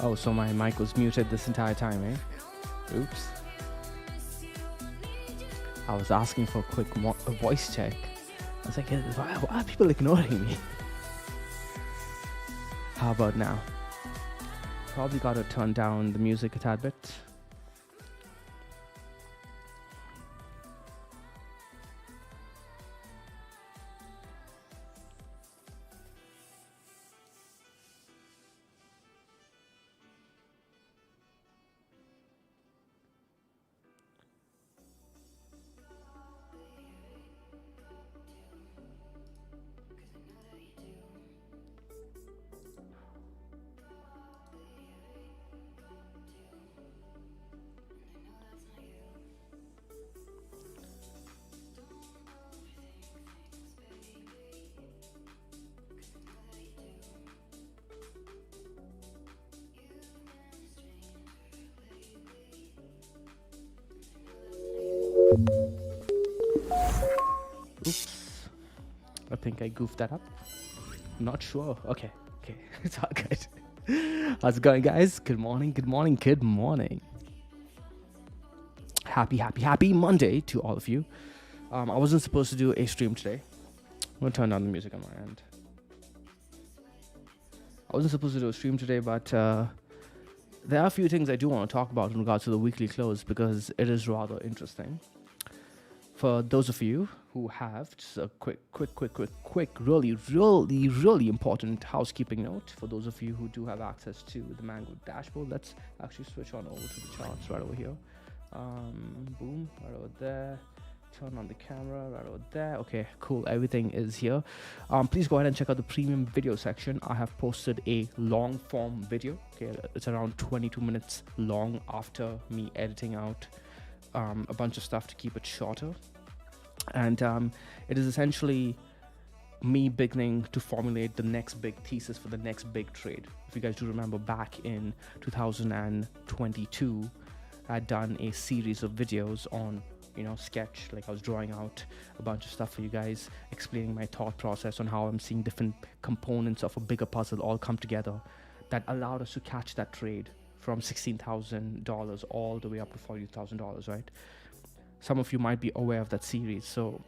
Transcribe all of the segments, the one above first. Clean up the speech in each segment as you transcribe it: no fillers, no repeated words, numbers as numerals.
Oh, so my mic was muted this entire time, eh? Oops. I was asking for a quick voice check. I was like, why are people ignoring me? How about now? Probably got to turn down the music a tad bit. Oops. I think I goofed that up. Not sure. Okay. It's all good. How's it going, guys? Good morning. Happy Monday to all of you. I wasn't supposed to do a stream today. I'm going to turn down the music on my end. I wasn't supposed to do a stream today, but there are a few things I do want to talk about in regards to the weekly close because it is rather interesting. For those of you who have just a quick, really important housekeeping note. For those of you who do have access to the Mango dashboard, let's actually switch on over to the charts right over here. Boom, right over there. Turn on the camera right over there. Okay, cool. Everything is here. Please go ahead and check out the premium video section. I have posted a long form video. Okay, it's around 22 minutes long after me editing out a bunch of stuff to keep it shorter. And it is essentially me beginning to formulate the next big thesis for the next big trade. If you guys do remember, back in 2022, I'd done a series of videos on, sketch. Like I was drawing out a bunch of stuff for you guys, explaining my thought process on how I'm seeing different components of a bigger puzzle all come together that allowed us to catch that trade from $16,000 all the way up to $40,000, right? Some of you might be aware of that series. So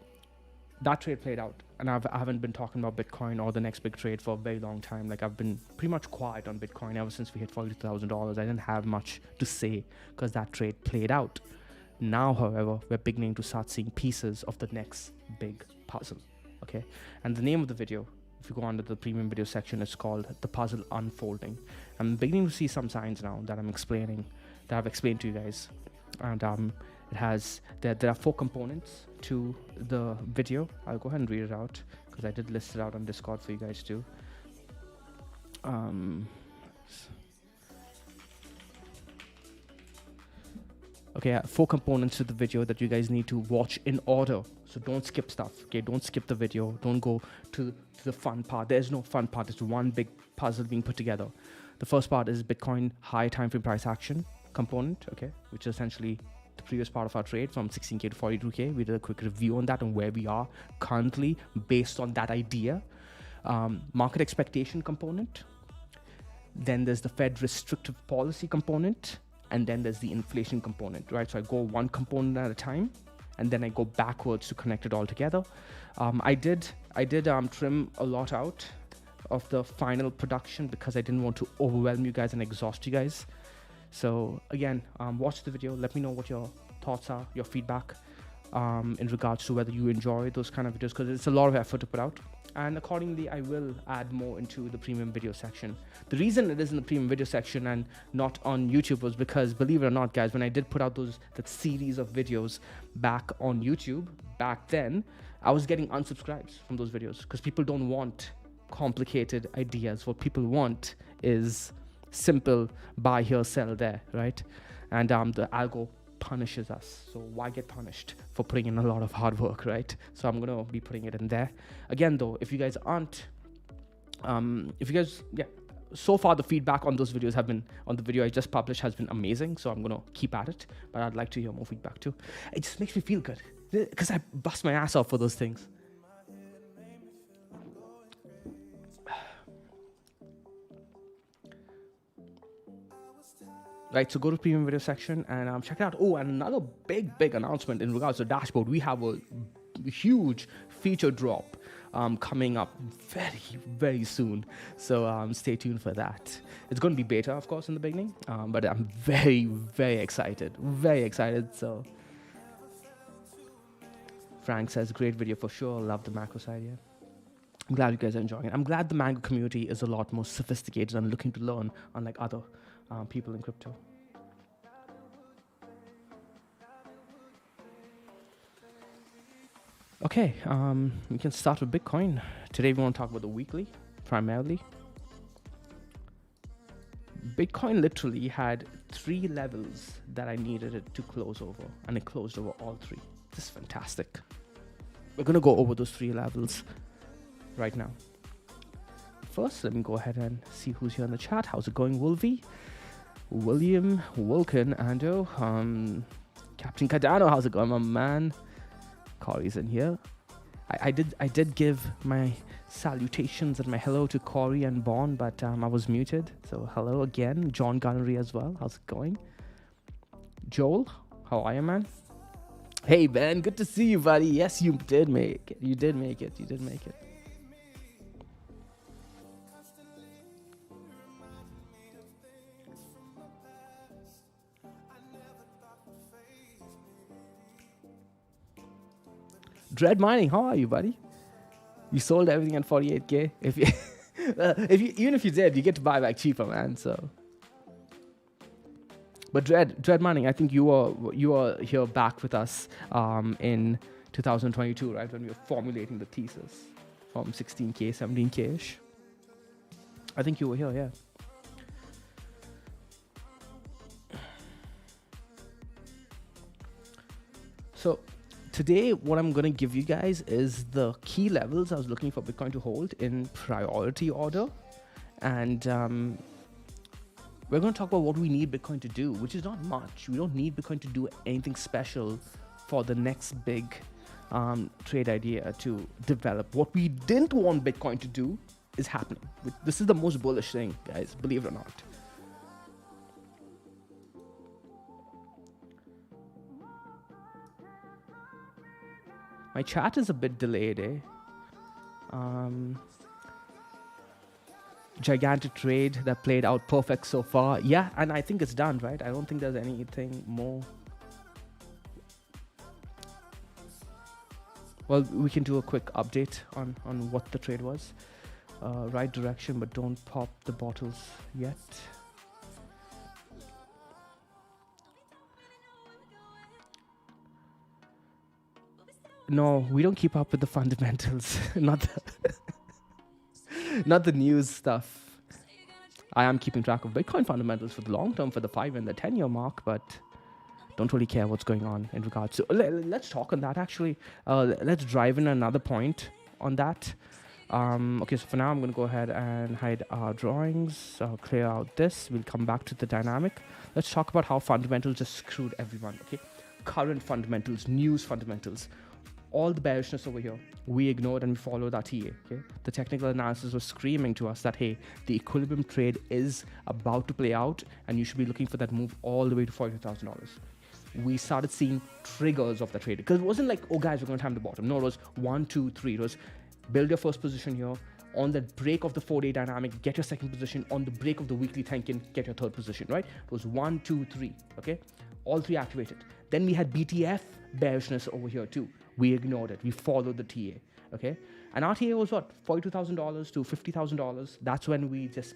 that trade played out, and I haven't been talking about Bitcoin or the next big trade for a very long time. Like I've been pretty much quiet on Bitcoin ever since we hit $40,000. I didn't have much to say because that trade played out. Now, however, we're beginning to start seeing pieces of the next big puzzle. Okay, and the name of the video, if you go under the premium video section, is called The Puzzle Unfolding. I'm beginning to see some signs now that I've explained to you guys, and there are 4 components to the video. I'll go ahead and read it out because I did list it out on Discord for you guys too. Okay, 4 components to the video that you guys need to watch in order. So don't skip stuff. Okay, don't skip the video. Don't go to the fun part. There's no fun part. It's one big puzzle being put together. The first part is Bitcoin high time frame price action component. Okay, which is essentially the previous part of our trade from 16K to 42K. We did a quick review on that and where we are currently based on that idea. Market expectation component. Then there's the Fed restrictive policy component. And then there's the inflation component, right? So I go one component at a time, and then I go backwards to connect it all together. I did trim a lot out of the final production because I didn't want to overwhelm you guys and exhaust you guys. So again, watch the video. Let me know what your thoughts are, your feedback in regards to whether you enjoy those kind of videos, because it's a lot of effort to put out. And accordingly, I will add more into the premium video section. The reason it is in the premium video section and not on YouTube was because, believe it or not, guys, when I did put out that series of videos back on YouTube, back then, I was getting unsubscribes from those videos because people don't want complicated ideas. What people want is simple buy here, sell there, right? And the algo punishes us. So why get punished for putting in a lot of hard work, right? So I'm going to be putting it in there. Again, though, if you guys aren't, so far the feedback on those videos have been, on the video I just published has been amazing. So I'm going to keep at it, but I'd like to hear more feedback too. It just makes me feel good because I bust my ass off for those things. right? So go to premium video section and check it out. Oh, and another big announcement in regards to dashboard. We have a huge feature drop coming up very soon. So stay tuned for that. It's going to be beta, of course, in the beginning, but I'm very excited. So Frank says, great video for sure. Love the macro side here. I'm glad you guys are enjoying it. I'm glad the Mango community is a lot more sophisticated and looking to learn, unlike other people in crypto. Okay, we can start with Bitcoin. Today we want to talk about the weekly, primarily. Bitcoin literally had 3 levels that I needed it to close over, and it closed over all 3. This is fantastic. We're going to go over those 3 levels right now. First, let me go ahead and see who's here in the chat. How's it going, Wolvie? William, Wilkin, Ando, Captain Cardano, how's it going, my man? Corey's in here. I did give my salutations and my hello to Corey and Bon, but I was muted. So hello again. John Gunnery as well. How's it going? Joel, how are you, man? Hey, Ben, good to see you, buddy. Yes, you did make it. You did make it. Dread Mining, how are you, buddy? You sold everything at 48K. Even if you did, you get to buy back cheaper, man. So, but Dread Mining, I think you are here back with us in 2022, right? When we were formulating the thesis from 16K, 17K ish. I think you were here, yeah. So today, what I'm going to give you guys is the key levels I was looking for Bitcoin to hold in priority order. And we're going to talk about what we need Bitcoin to do, which is not much. We don't need Bitcoin to do anything special for the next big trade idea to develop. What we didn't want Bitcoin to do is happening. This is the most bullish thing, guys, believe it or not. My chat is a bit delayed, Gigantic trade that played out perfect so far. Yeah, and I think it's done, right? I don't think there's anything more. Well, we can do a quick update on what the trade was. Right direction, but don't pop the bottles yet. No, we don't keep up with the fundamentals. Not the news stuff. I am keeping track of Bitcoin fundamentals for the long term, for the 5 and the 10-year mark, but don't really care what's going on in regards to. Let's talk on that, actually. Let's drive in another point on that. Okay, so for now, I'm going to go ahead and hide our drawings, clear out this. We'll come back to the dynamic. Let's talk about how fundamentals just screwed everyone, okay? Current fundamentals, news fundamentals. All the bearishness over here, we ignored and we followed our TA, okay? The technical analysis was screaming to us that, hey, the equilibrium trade is about to play out and you should be looking for that move all the way to $42,000. We started seeing triggers of the trade, because it wasn't like, oh guys, we're going to time the bottom. No, it was 1, 2, 3. It was build your first position here. On the break of the 4-day dynamic, get your second position. On the break of the weekly Tenkin, get your third position, right? It was 1, 2, 3, okay? All 3 activated. Then we had BTF bearishness over here too. We ignored it. We followed the TA, okay? And our TA was what? $42,000 to $50,000. That's when we just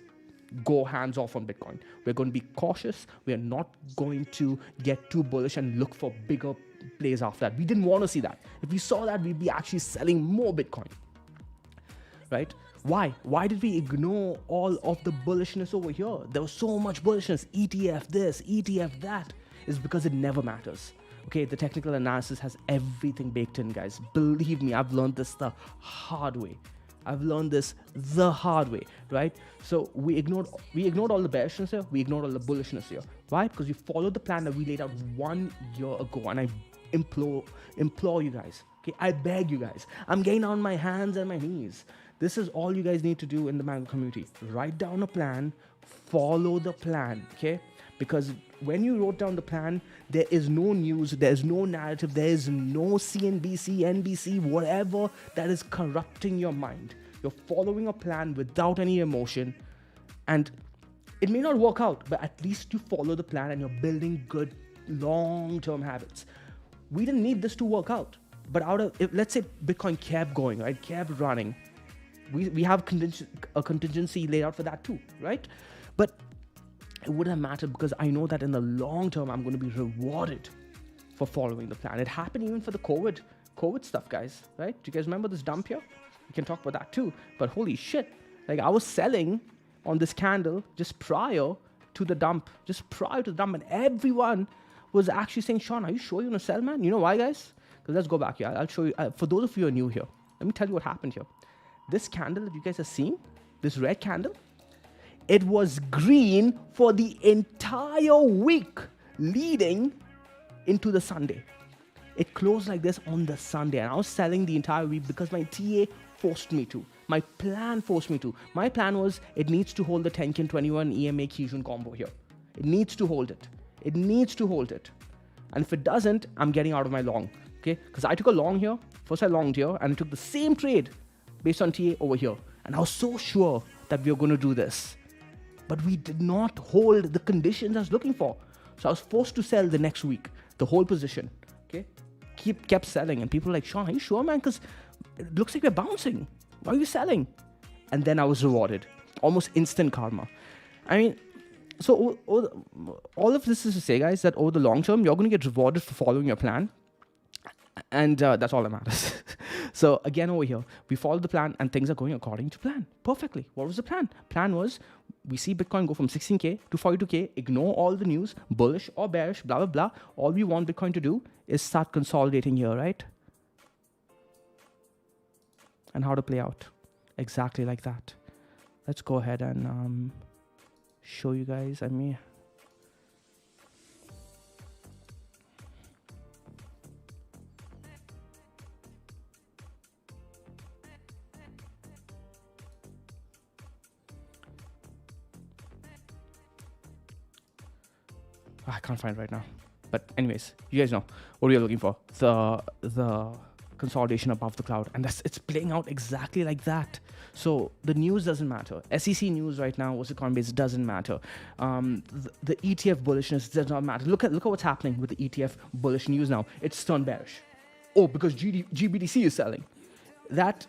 go hands off on Bitcoin. We're going to be cautious. We are not going to get too bullish and look for bigger plays after that. We didn't want to see that. If we saw that, we'd be actually selling more Bitcoin, right? Why? Why did we ignore all of the bullishness over here? There was so much bullishness. ETF this, ETF that. It's because it never matters. Okay, the technical analysis has everything baked in, guys. Believe me, I've learned this the hard way. Right? So we ignored all the bearishness here. We ignored all the bullishness here. Why? Because we followed the plan that we laid out 1 year ago. And I implore you guys. Okay, I beg you guys. I'm getting on my hands and my knees. This is all you guys need to do in the Mango community. Write down a plan. Follow the plan. Okay, because when you wrote down the plan, there is no news, there is no narrative, there is no CNBC, NBC, whatever that is corrupting your mind. You're following a plan without any emotion, and it may not work out, but at least you follow the plan and you're building good long-term habits. We didn't need this to work out, but let's say Bitcoin kept going, right? Kept running. We have a contingency laid out for that too, right? But it wouldn't have mattered because I know that in the long term, I'm going to be rewarded for following the plan. It happened even for the COVID stuff, guys, right? Do you guys remember this dump here? We can talk about that too. But holy shit, like I was selling on this candle just prior to the dump, and everyone was actually saying, Sean, are you sure you're going to sell, man? You know why, guys? Because let's go back here. I'll show you. For those of you who are new here, let me tell you what happened here. This candle that you guys are seeing, this red candle, it was green for the entire week leading into the Sunday. It closed like this on the Sunday, and I was selling the entire week because my TA forced me to. My plan forced me to. My plan was it needs to hold the Tenkin 21 EMA Kijun combo here. It needs to hold it. It needs to hold it. And if it doesn't, I'm getting out of my long. Okay? Because I took a long here. First I longed here, and I took the same trade based on TA over here. And I was so sure that we were going to do this. But we did not hold the conditions I was looking for. So I was forced to sell the next week, the whole position. Okay? Kept selling. And people were like, Sean, are you sure, man? Because it looks like we're bouncing. Why are you selling? And then I was rewarded. Almost instant karma. I mean, so all of this is to say, guys, that over the long term, you're going to get rewarded for following your plan. And that's all that matters. So again, over here, we followed the plan and things are going according to plan. Perfectly. What was the plan? Plan was we see Bitcoin go from 16K to 42K, ignore all the news, bullish or bearish, blah, blah, blah. All we want Bitcoin to do is start consolidating here, right? And how to play out. Exactly like that. Let's go ahead and show you guys. I can't find it right now. But anyways, you guys know what we are looking for. The consolidation above the cloud. And it's playing out exactly like that. So the news doesn't matter. SEC news right now, what's the Coinbase, doesn't matter. The ETF bullishness does not matter. Look at what's happening with the ETF bullish news now. It's turned bearish. Oh, because GBTC is selling. That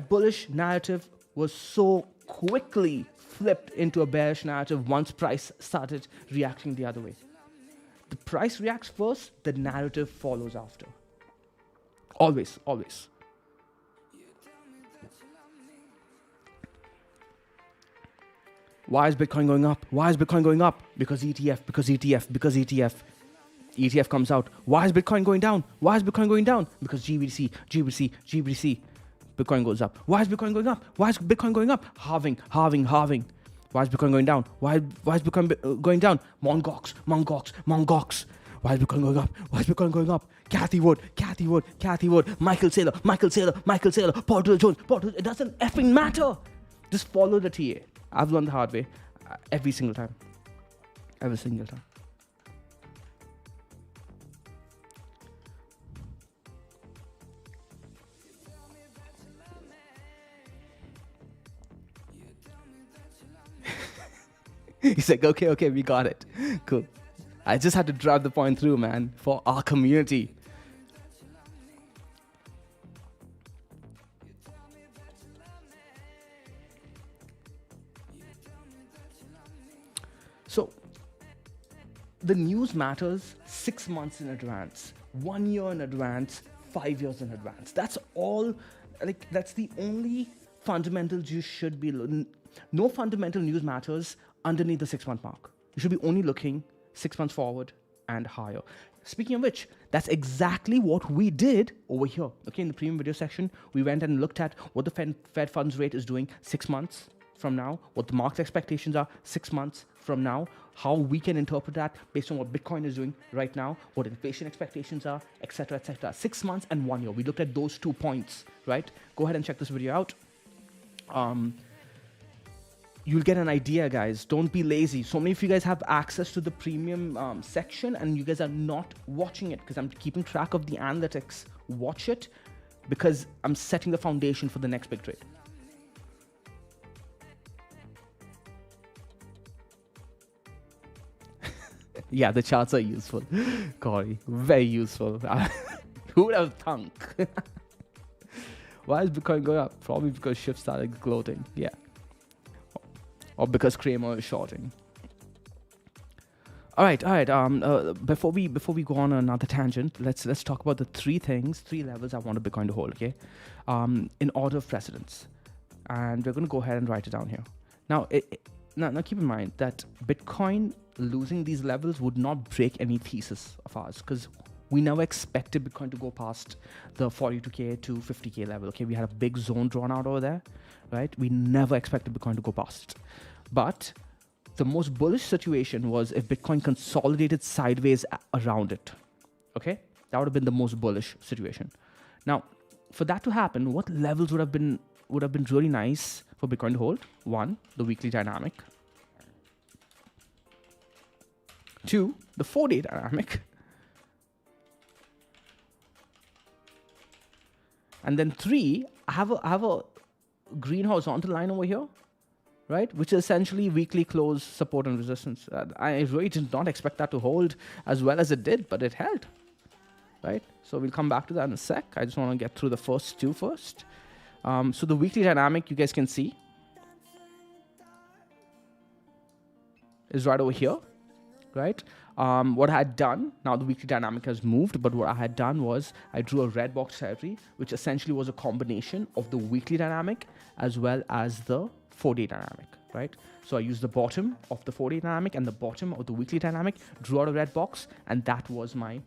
bullish narrative was so quickly flipped into a bearish narrative once price started reacting the other way. The price reacts first, the narrative follows after. Always, always. Why is Bitcoin going up? Why is Bitcoin going up? Because ETF, because ETF, because ETF. ETF comes out. Why is Bitcoin going down? Why is Bitcoin going down? Because GBTC, GBTC, GBTC. Bitcoin goes up. Why is Bitcoin going up? Why is Bitcoin going up? Halving, halving, halving. Why is Bitcoin going down? Why is Bitcoin going down? Mongox, Mongox, Mongox. Why is Bitcoin going up? Why is Bitcoin going up? Kathy Wood, Kathy Wood, Kathy Wood, Michael Saylor, Michael Saylor, Michael Saylor, Porter Jones, Porter. It doesn't effing matter. Just follow the TA. I've learned the hard way every single time. Every single time. He's like, okay, we got it. Cool. I just had to drive the point through, man, for our community. So, the news matters 6 months in advance, 1 year in advance, 5 years in advance. That's all, that's the only fundamentals you should be looking. No fundamental news matters underneath the 6 month mark. You should be only looking 6 months forward and higher. Speaking of which, that's exactly what we did over here. Okay, in the premium video section, we went and looked at what the Fed funds rate is doing 6 months from now, what the market expectations are 6 months from now, how we can interpret that based on what Bitcoin is doing right now, what inflation expectations are, etc., etc. 6 months and 1 year. We looked at those 2 points, right? Go ahead and check this video out. you'll get an idea, guys. Don't be lazy. So many of you guys have access to the premium section and you guys are not watching it because I'm keeping track of the analytics. Watch it because I'm setting the foundation for the next big trade. Yeah, the charts are useful. Corey, very useful. Who would have thunk? Why is Bitcoin going up? Probably because Shift started gloating. Yeah. Or because Kramer is shorting. All right. Before we go on another tangent, let's talk about the three levels I want Bitcoin to hold. Okay, in order of precedence, and we're going to go ahead and write it down here. Now, now keep in mind that Bitcoin losing these levels would not break any thesis of ours because we never expected Bitcoin to go past the 42K to 50K level. Okay, we had a big zone drawn out over there, right? We never expected Bitcoin to go past it. But the most bullish situation was if Bitcoin consolidated sideways around it. Okay, that would have been the most bullish situation. Now, for that to happen, what levels would have been really nice for Bitcoin to hold? One, the weekly dynamic. Two, the 4-day dynamic. And then three, I have a green horizontal line over here, right? Which is essentially weekly close support and resistance. I really did not expect that to hold as well as it did, but it held, right? So we'll come back to that in a sec. I just want to get through the first two first. So the weekly dynamic, you guys can see, is right over here, right? What I had done, now the weekly dynamic has moved, but what I had done was I drew a red box territory, which essentially was a combination of the weekly dynamic as well as the 4-day dynamic, right? So I used the bottom of the 4-day dynamic and the bottom of the weekly dynamic, drew out a red box, and that was my,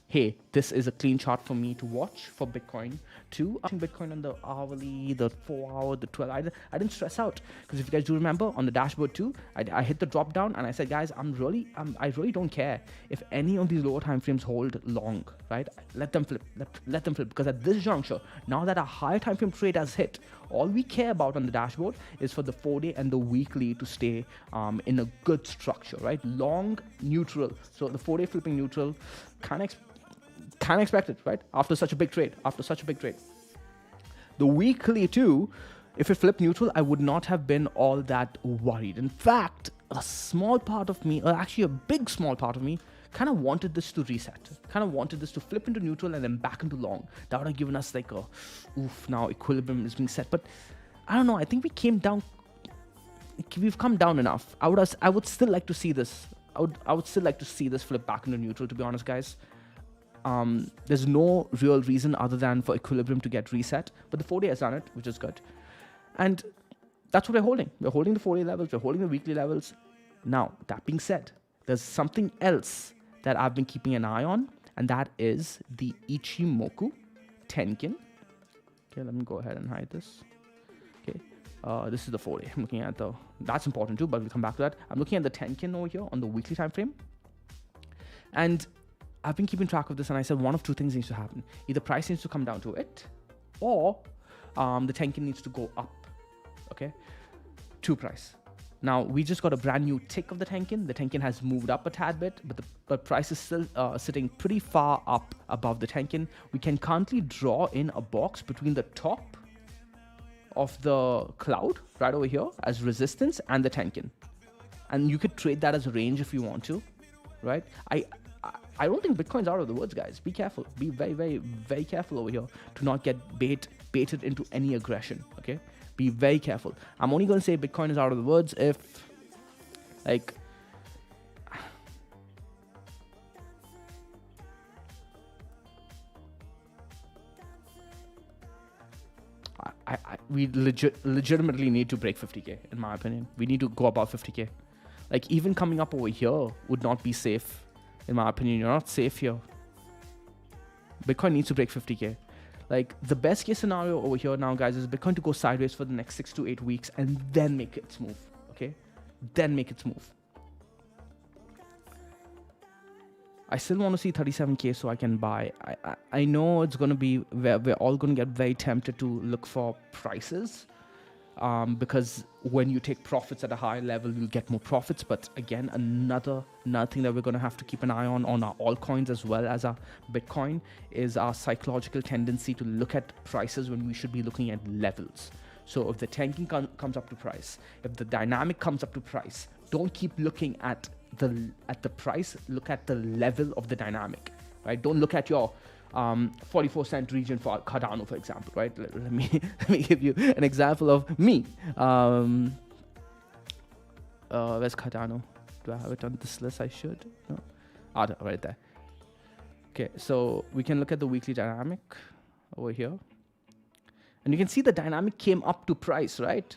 hey, this is a clean chart for me to watch for Bitcoin too. Bitcoin on the hourly, the 4-hour, the 12. I didn't stress out because if you guys do remember on the dashboard too, I hit the drop down and I said, guys, I really don't care if any of these lower time frames hold long, right? Let them flip, let them flip, because at this juncture, now that a higher time frame trade has hit, all we care about on the dashboard is for the 4-day and the weekly to stay in a good structure, right? Long, neutral. So the 4-day flipping neutral, kind of expected, right? After such a big trade. The weekly too, if it flipped neutral, I would not have been all that worried. In fact, a small part of me, or actually a big small part of me, kind of wanted this to reset. Kind of wanted this to flip into neutral and then back into long. That would have given us like a, oof, now equilibrium is being set. But I don't know, I think we've come down enough. I would still like to see this. I would still like to see this flip back into neutral, to be honest, guys. There's no real reason other than for equilibrium to get reset, but the 4-day has done it, which is good. And that's what we're holding. We're holding the 4-day levels, we're holding the weekly levels. Now, that being said, there's something else that I've been keeping an eye on, and that is the Ichimoku Tenkin. Okay, let me go ahead and hide this. Okay, this is the 4-day. I'm looking at that's important too, but we'll come back to that. I'm looking at the Tenkin over here on the weekly time frame. And I've been keeping track of this, and I said one of two things needs to happen. Either price needs to come down to it, or the Tenkin needs to go up, okay, to price. Now, we just got a brand new tick of the Tenkin. The Tenkin has moved up a tad bit, but the price is still sitting pretty far up above the Tenkin. We can currently draw in a box between the top of the cloud, right over here, as resistance, and the Tenkin. And you could trade that as a range if you want to, right? I don't think Bitcoin's out of the woods, guys. Be careful. Be very, very, very careful over here to not get baited into any aggression, okay? Be very careful. I'm only going to say Bitcoin is out of the woods if, like, we legitimately need to break 50K, in my opinion. We need to go above 50K. Like, even coming up over here would not be safe. In my opinion, you're not safe here. Bitcoin needs to break 50K. Like, the best case scenario over here now, guys, is Bitcoin to go sideways for the next 6 to 8 weeks and then make its move, okay? Then make its move. I still want to see 37K so I can buy. I know it's going to be, we're all going to get very tempted to look for prices. because when you take profits at a higher level, you'll get more profits. But again, another thing that we're going to have to keep an eye on our altcoins as well as our Bitcoin is our psychological tendency to look at prices when we should be looking at levels. So if the tanking comes up to price, if the dynamic comes up to price, don't keep looking at the price, look at the level of the dynamic, right? Don't look at your 44-cent region for Cardano, for example, right? Let me give you an example of me. Where's Cardano? Do I have it on this list? I should. No, right there. Okay, so we can look at the weekly dynamic over here, and you can see the dynamic came up to price, right?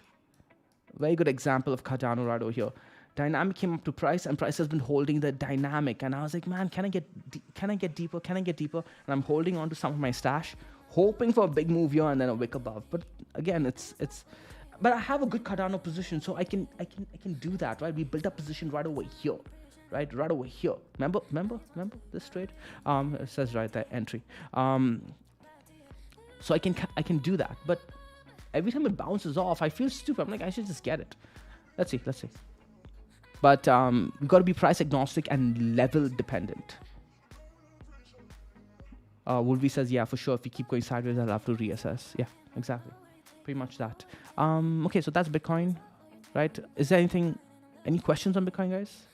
Very good example of Cardano right over here. Dynamic came up to price, and price has been holding the dynamic. And I was like, man, can I get deeper? Can I get deeper? And I'm holding on to some of my stash, hoping for a big move here and then a wick above. But again, but I have a good Cardano position, so I can do that, right? We built a position right over here, right? Right over here. Remember this trade? It says right there, entry. So I can do that. But every time it bounces off, I feel stupid. I'm like, I should just get it. Let's see. But we've got to be price agnostic and level dependent. Wolvie says, yeah, for sure. If we keep going sideways, I'll have to reassess. Yeah, exactly. Pretty much that. Okay, so that's Bitcoin, right? Is there any questions on Bitcoin, guys?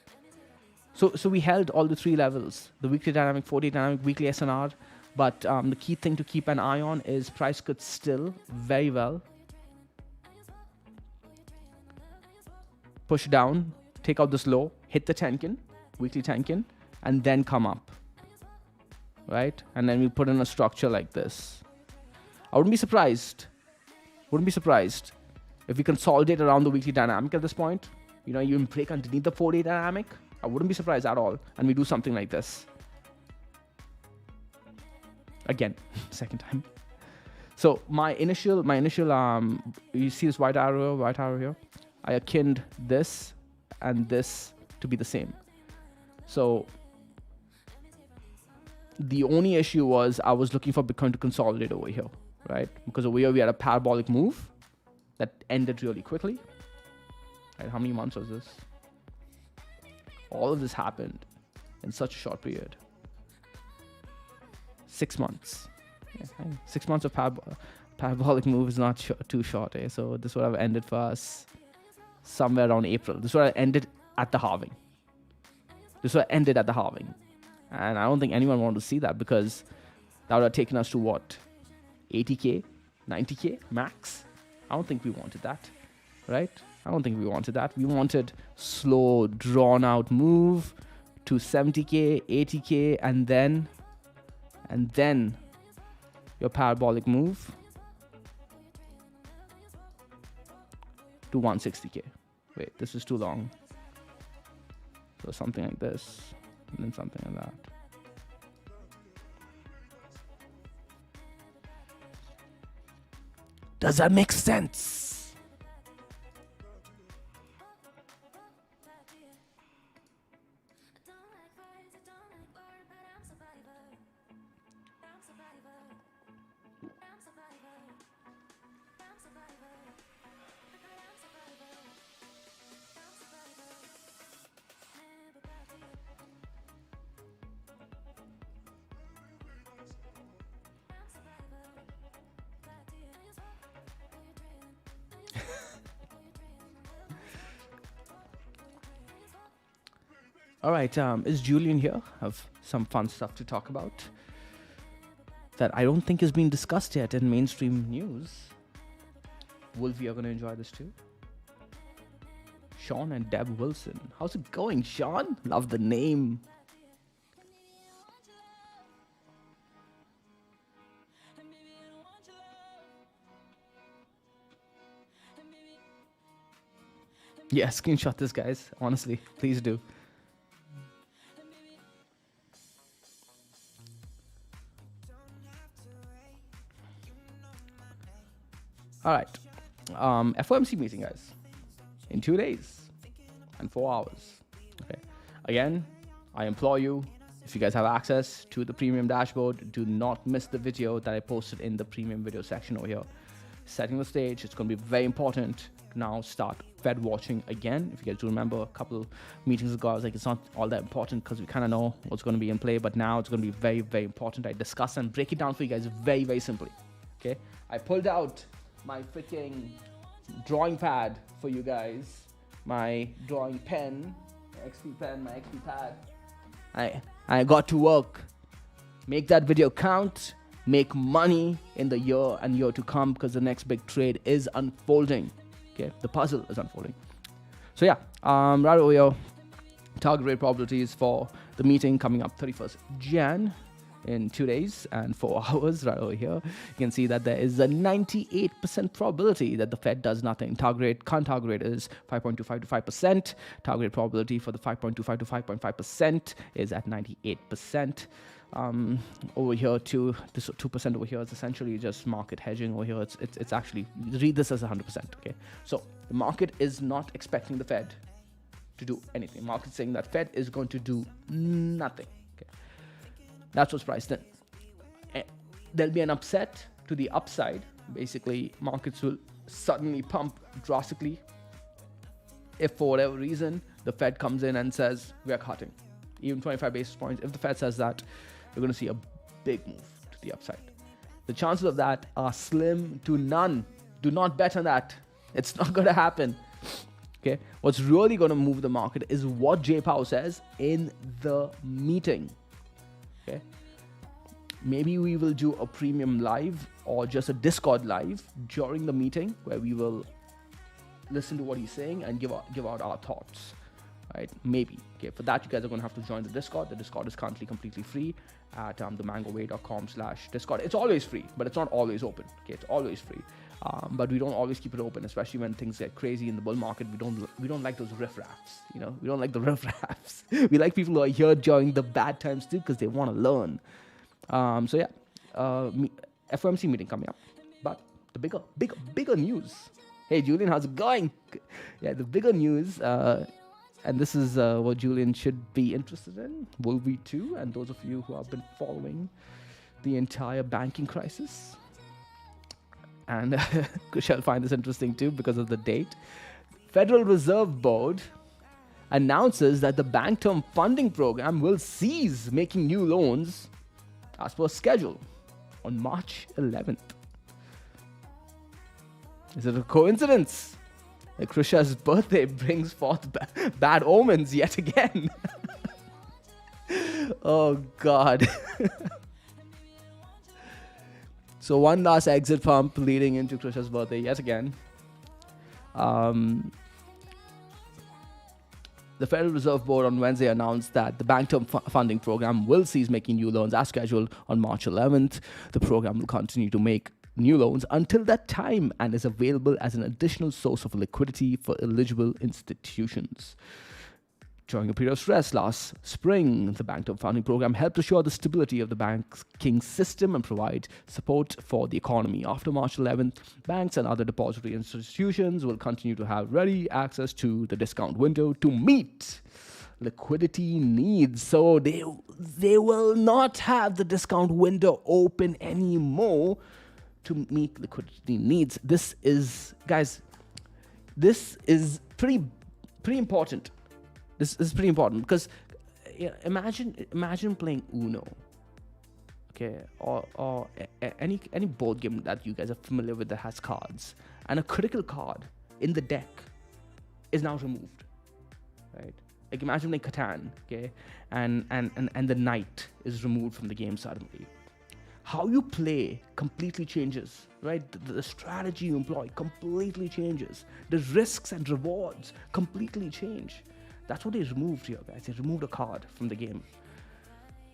So we held all the three levels, the weekly dynamic, 4-day dynamic, weekly SNR. But the key thing to keep an eye on is price could still very well push down, take out this low, hit the Tenkin, weekly Tenkin, and then come up, right? And then we put in a structure like this. I wouldn't be surprised if we consolidate around the weekly dynamic at this point. You know, you break underneath the 4-day dynamic. I wouldn't be surprised at all. And we do something like this. Again, second time. So my initial, you see this white arrow here? I akined this and this to be the same. So the only issue was I was looking for Bitcoin to consolidate over here, right? Because over here we had a parabolic move that ended really quickly. Right? How many months was this? All of this happened in such a short period. 6 months. Yeah, 6 months of parabolic move is not too short, eh? So this would have ended for us somewhere around April. This would have ended at the halving. And I don't think anyone wanted to see that, because that would have taken us to what? 80K? 90K max? I don't think we wanted that, right? I don't think we wanted that. We wanted slow, drawn out move to 70K, 80K, and then your parabolic move to 160K. Wait, this is too long. So something like this, and then something like that. Does that make sense? All right, is Julian here? I have some fun stuff to talk about that I don't think is being discussed yet in mainstream news. Wolfie, you're going to enjoy this too. Sean and Deb Wilson. How's it going, Sean? Love the name. Yeah, screenshot this, guys. Honestly, please do. All right, FOMC meeting, guys, in 2 days and 4 hours. Okay. Again, I implore you, if you guys have access to the premium dashboard, do not miss the video that I posted in the premium video section over here. setting the stage. It's going to be very important. Now start Fed watching again. If you guys do remember, a couple of meetings ago, I was like, it's not all that important because we kind of know what's going to be in play, but now it's going to be very, very important. I discuss and break it down for you guys very, very simply. Okay, I pulled out my freaking drawing pad for you guys, my drawing pen, my XP pen, my XP pad. I got to work. Make that video count. Make money in the year and year to come, because the next big trade is unfolding. Okay, the puzzle is unfolding. So yeah, right over here, target rate probabilities for the meeting coming up 31st Jan in 2 days and 4 hours. Right over here, you can see that there is a 98% probability that the Fed does nothing. Current target rate is 5.25 to 5%. Target rate probability for the 5.25 to 5.5% is at 98%. Over here too, this 2% over here is essentially just market hedging. Over here, it's actually, read this as 100%. Okay, so the market is not expecting the Fed to do anything. Market saying that Fed is going to do nothing. Okay, that's what's priced in. There'll be an upset to the upside. Basically, markets will suddenly pump drastically if for whatever reason the Fed comes in and says we are cutting, even 25 basis points. If the Fed says that, you're going to see a big move to the upside. The chances of that are slim to none. Do not bet on that. It's not going to happen. Okay, what's really going to move the market is what Jay Powell says in the meeting. Okay, maybe we will do a premium live or just a Discord live during the meeting where we will listen to what he's saying and give out our thoughts. Right? Maybe. Okay, for that you guys are going to have to join the Discord. The Discord is currently completely free at themangoway.com/Discord. It's always free, but it's not always open. Okay, it's always free, but we don't always keep it open, especially when things get crazy in the bull market. We don't like those riffraffs. You know, we don't like the riffraffs. We like people who are here during the bad times too, because they want to learn. So yeah, FOMC meeting coming up, but the bigger news. Hey Julian, how's it going? Yeah, the bigger news. And this is what Julian should be interested in. Will we too? And those of you who have been following the entire banking crisis. And shall find this interesting too because of the date. Federal Reserve Board announces that the Bank Term Funding Program will cease making new loans as per schedule on March 11th. Is it a coincidence? Krisha's birthday brings forth bad omens yet again. Oh God. So one last exit pump leading into Krisha's birthday yet again. The Federal Reserve Board on Wednesday announced that the Bank Term Funding Program will cease making new loans as scheduled on March 11th. The program will continue to make new loans until that time and is available as an additional source of liquidity for eligible institutions. During a period of stress last spring, the Bank Term Funding Program helped assure the stability of the banking system and provide support for the economy. After March 11th, banks and other depository institutions will continue to have ready access to the discount window to meet liquidity needs. So they will not have the discount window open anymore to meet liquidity needs. This is, guys, this is pretty important. This is pretty important because imagine playing Uno, okay, or any board game that you guys are familiar with that has cards, and a critical card in the deck is now removed, right? Like imagine playing Catan, okay, and the knight is removed from the game suddenly. How you play completely changes, right? The strategy you employ completely changes. The risks and rewards completely change. That's what they removed here, guys. They removed a card from the game.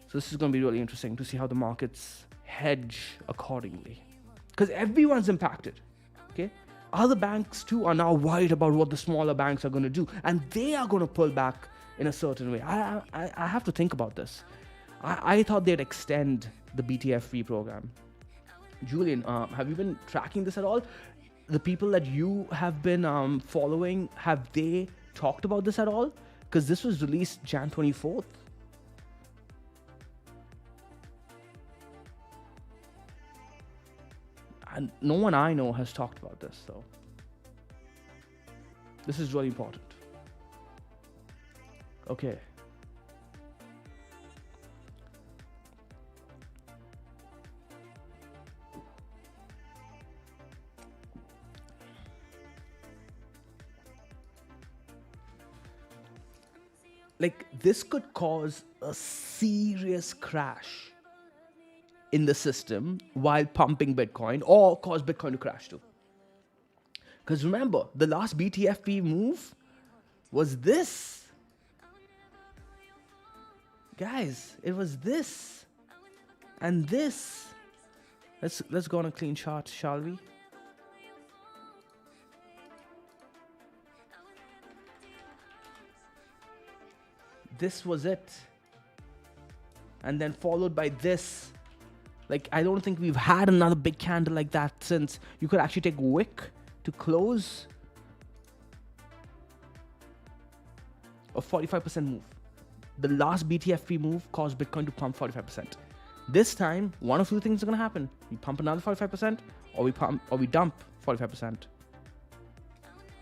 So this is going to be really interesting to see how the markets hedge accordingly. Because everyone's impacted, okay? Other banks too are now worried about what the smaller banks are going to do. And they are going to pull back in a certain way. I have to think about this. I thought they'd extend the BTFP program. Julian, have you been tracking this at all? The people that you have been following, have they talked about this at all? Because this was released Jan 24th. And no one I know has talked about this, so this is really important. Okay. Like, this could cause a serious crash in the system while pumping Bitcoin, or cause Bitcoin to crash too. Because remember, the last BTFP move was this. Guys, it was this and this. Let's go on a clean chart, shall we? This was it. And then followed by this. Like, I don't think we've had another big candle like that since. You could actually take wick to close a 45% move. The last BTFP move caused Bitcoin to pump 45%. This time, one of two things are gonna happen. We pump another 45%, or we dump 45%.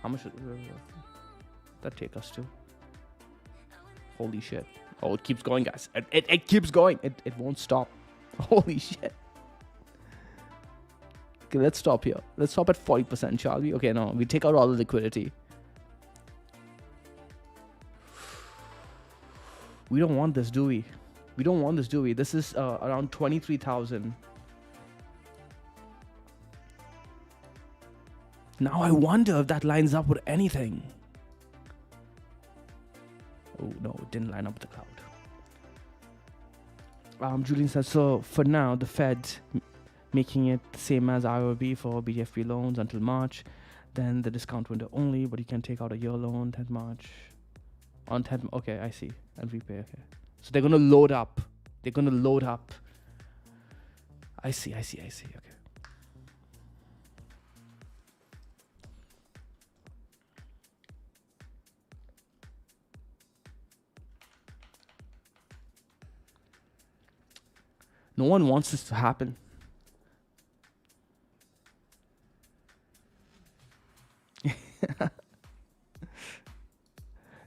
How much does that take us to? Holy shit. Oh, it keeps going, guys. It keeps going. It won't stop. Holy shit. Okay, let's stop here. Let's stop at 40%, shall we? Okay, no, we take out all the liquidity. We don't want this, do we? We don't want this, do we? This is around 23,000. Now I wonder if that lines up with anything. Oh, no, it didn't line up with the cloud. Julian says, so for now, the Fed making it the same as IOB for BTFP loans until March. Then the discount window only, but you can take out a year loan 10th March. On 10th, okay, I see. And repay, okay. So they're going to load up. They're going to load up. I see, okay. No one wants this to happen.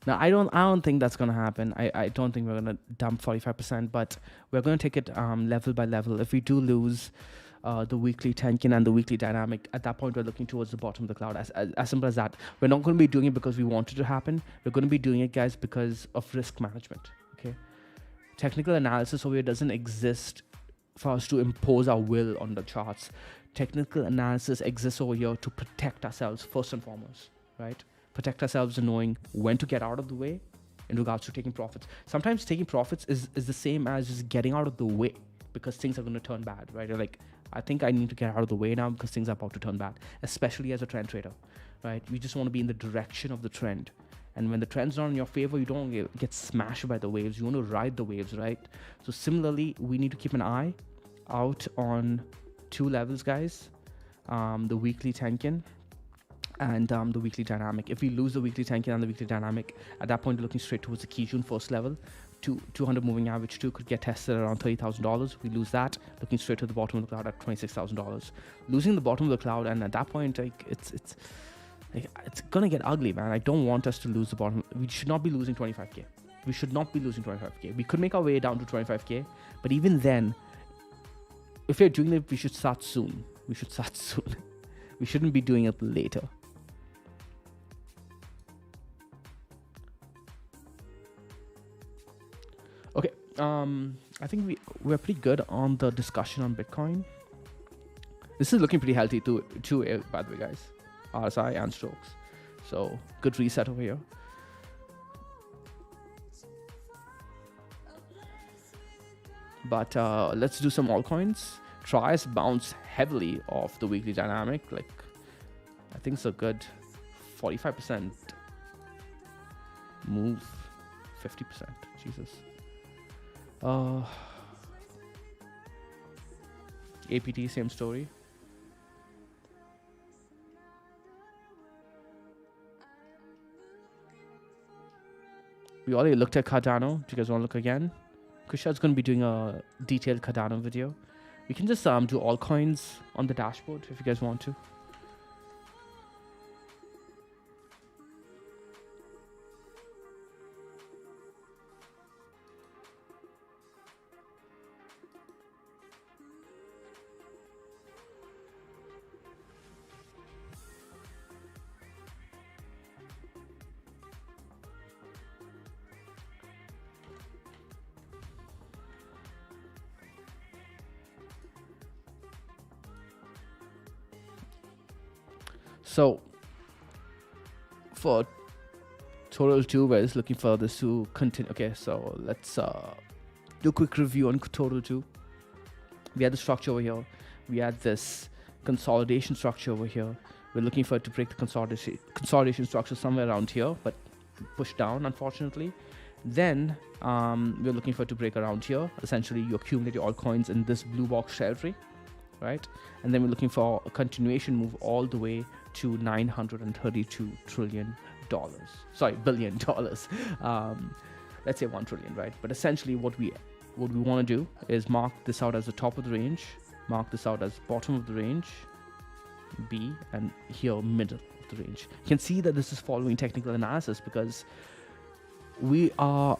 Now, I don't think that's gonna happen. I don't think we're gonna dump 45%, but we're gonna take it level by level. If we do lose the weekly Tenkin and the weekly dynamic, at that point we're looking towards the bottom of the cloud. As simple as that. We're not gonna be doing it because we want it to happen. We're gonna be doing it, guys, because of risk management. Okay. Technical analysis over here doesn't exist for us to impose our will on the charts. Technical analysis exists over here to protect ourselves first and foremost, right? Protect ourselves in knowing when to get out of the way in regards to taking profits. Sometimes taking profits is the same as just getting out of the way because things are going to turn bad, right? You're like, I think I need to get out of the way now because things are about to turn bad, especially as a trend trader, right? You just want to be in the direction of the trend. And when the trend's not in your favor, you don't get smashed by the waves. You want to ride the waves, right? So similarly, we need to keep an eye out on two levels, guys. The weekly Tenkin and the weekly dynamic. If we lose the weekly Tenkin and the weekly dynamic, at that point, we're looking straight towards the Kijun first level. 200 moving average 2 could get tested around $30,000. We lose that, looking straight to the bottom of the cloud at $26,000. Losing the bottom of the cloud, and at that point, like it's gonna get ugly, man. I don't want us to lose the bottom. We should not be losing 25K. We should not be losing 25K. We could make our way down to 25K, but even then, if we're doing it, we should start soon. We shouldn't be doing it later. Okay, I think we're pretty good on the discussion on Bitcoin. This is looking pretty healthy too, by the way, guys. RSI and strokes. So good reset over here. But let's do some altcoins. Tries bounce heavily off the weekly dynamic. Like, I think it's a good 45% move. 50%. Jesus. APT, same story. We already looked at Cardano. Do you guys want to look again? Kushad's going to be doing a detailed Cardano video. We can just do all coins on the dashboard if you guys want to. So for total 2, we're just looking for this to continue. Okay, so let's do a quick review on total 2. We had the structure over here. We had this consolidation structure over here. We're looking for it to break the consolidation structure somewhere around here, but push down, unfortunately. Then we're looking for it to break around here. Essentially, you accumulate your altcoins in this blue box territory, right? And then we're looking for a continuation move all the way to $932 billion. Let's say 1 trillion, right? But essentially, what we want to do is mark this out as the top of the range, mark this out as bottom of the range, B, and here middle of the range. You can see that this is following technical analysis because we are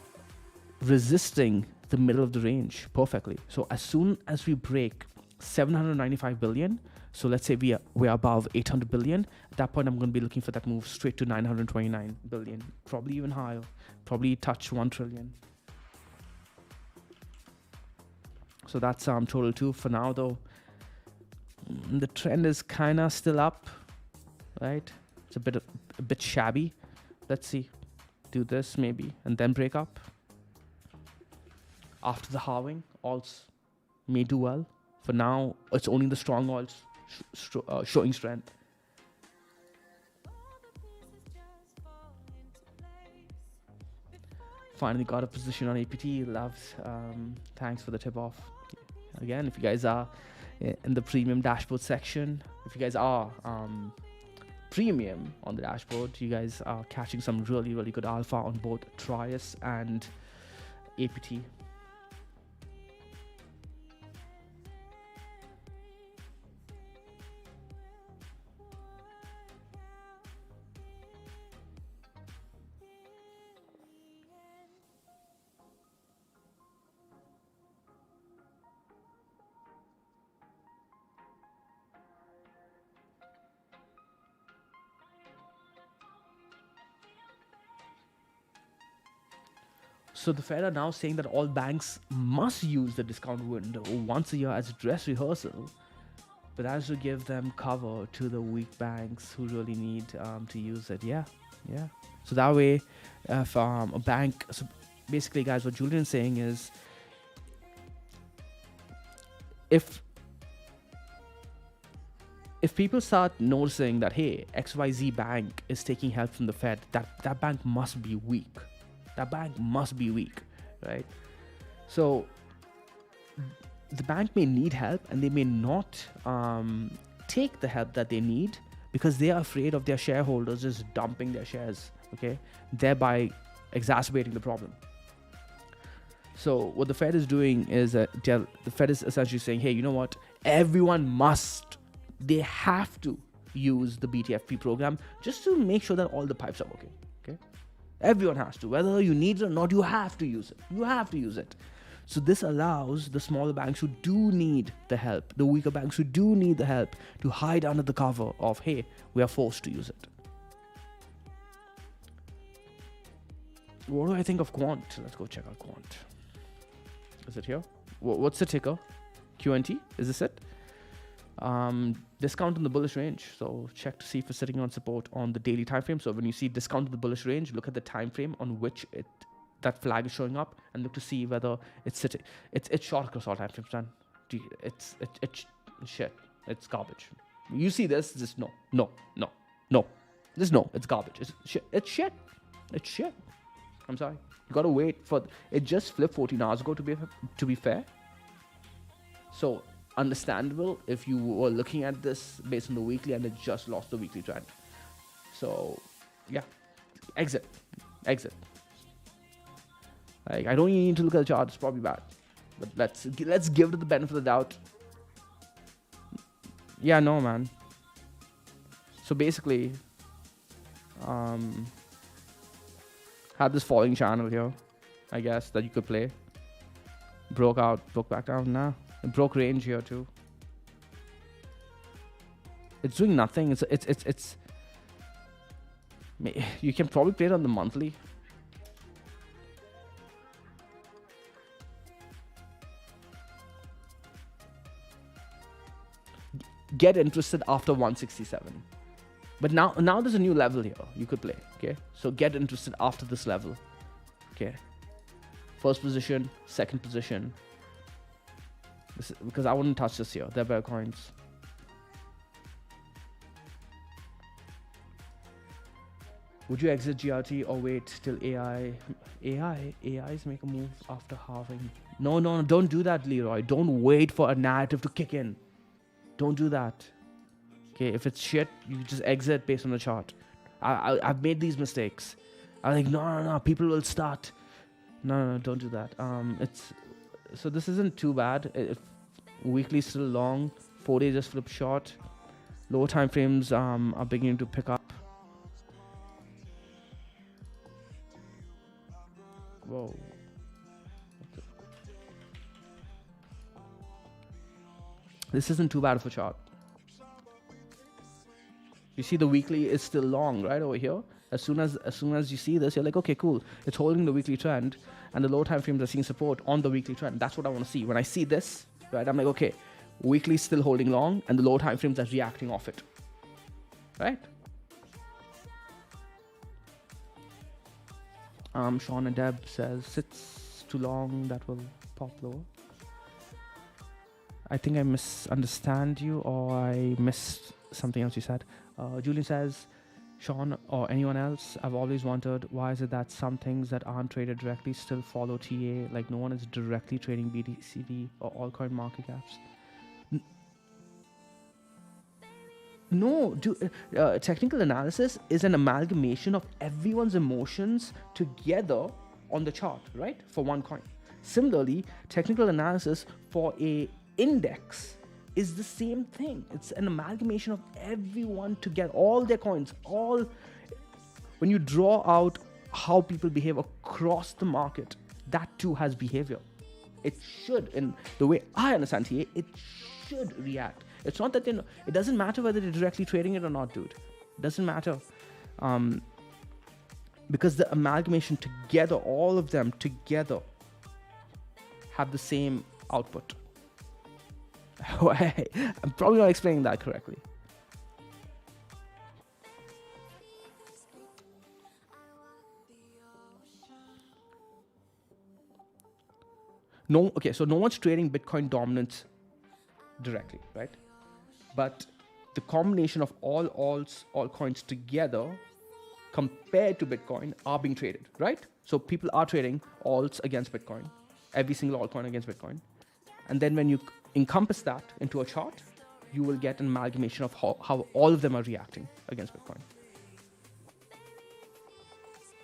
resisting the middle of the range perfectly. So as soon as we break 795 billion, so let's say we're above 800 billion, at that point I'm going to be looking for that move straight to 929 billion, probably even higher, probably touch 1 trillion. So that's total 2 for now, though. The trend is kind of still up, right? It's a bit shabby. Let's see, do this maybe and then break up. After the halving, alts may do well. For now, it's only the strong alts showing strength. Finally got a position on APT. Loves. Thanks for the tip off. Again, if you guys are in the premium dashboard section, if you guys are premium on the dashboard, you guys are catching some really good alpha on both Trias and APT. So the Fed are now saying that all banks must use the discount window once a year as a dress rehearsal, but that's to give them cover to the weak banks who really need to use it. Yeah. So that way, if a bank, so basically, guys, what Julian's saying is, if people start noticing that, hey, XYZ bank is taking help from the Fed, that bank must be weak. That bank must be weak, right? So the bank may need help and they may not take the help that they need because they are afraid of their shareholders just dumping their shares, okay? Thereby exacerbating the problem. So what the Fed is doing is the Fed is essentially saying, hey, you know what? They have to use the BTFP program just to make sure that all the pipes are working, okay? Everyone has to. Whether you need it or not, you have to use it. You have to use it. So this allows the smaller banks who do need the help, the weaker banks who do need the help, to hide under the cover of, hey, we are forced to use it. What do I think of Quant? Let's go check out Quant. Is it here? What's the ticker? QNT? Is this it? Discount in the bullish range. So check to see if it's sitting on support on the daily time frame. So when you see discount in the bullish range, look at the time frame on which that flag is showing up, and look to see whether it's sitting. It's short across all time frames, man. It's shit. It's garbage. You see this? Just no. Just no. It's garbage. It's shit. I'm sorry. You gotta wait for it. Just flipped 14 hours ago to be fair. So understandable if you were looking at this based on the weekly and it just lost the weekly trend. So yeah, exit. Like, I don't even need to look at the chart. It's probably bad, but let's give it the benefit of the doubt. Yeah, no, man. So basically, had this falling channel here, I guess, that you could play. Broke out, broke back down. Nah, it broke range here too. It's doing nothing. It's. You can probably play it on the monthly. Get interested after 167. But now there's a new level here you could play. Okay, so get interested after this level. Okay, first position, second position. Because I wouldn't touch this here. They're better coins. Would you exit GRT or wait till AIs make a move after halving? No, don't do that, Leroy. Don't wait for a narrative to kick in. Don't do that. Okay, if it's shit, you just exit based on the chart. I've made these mistakes. I'm like, no, people will start. No, don't do that. So this isn't too bad. Weekly still long. 4 days just flip short. Lower time frames are beginning to pick up. Whoa. This isn't too bad of a chart. You see the weekly is still long, right, over here. As soon as you see this, you're like, okay, cool. It's holding the weekly trend, and the low time frames are seeing support on the weekly trend. That's what I want to see. When I see this, right, I'm like, okay, weekly still holding long, and the low time frames are reacting off it, right? Sean and Deb says sits too long, that will pop lower. I think I misunderstand you, or I missed something else you said. Julian says, Sean or anyone else, I've always wondered, why is it that some things that aren't traded directly still follow TA? Like no one is directly trading BTC or altcoin market caps. No, technical analysis is an amalgamation of everyone's emotions together on the chart, right? For one coin. Similarly, technical analysis for a index is the same thing. It's an amalgamation of everyone to get all their coins. When you draw out how people behave across the market, that too has behavior. It should, in the way I understand TA, it should react. It's not that it doesn't matter whether they're directly trading it or not, dude. It doesn't matter. Because the amalgamation together, all of them together, have the same output. I'm probably not explaining that correctly. So no one's trading Bitcoin dominance directly, right? But the combination of all alts, all coins together compared to Bitcoin are being traded, right? So people are trading alts against Bitcoin, every single altcoin against Bitcoin. And then when you encompass that into a chart, you will get an amalgamation of how all of them are reacting against Bitcoin.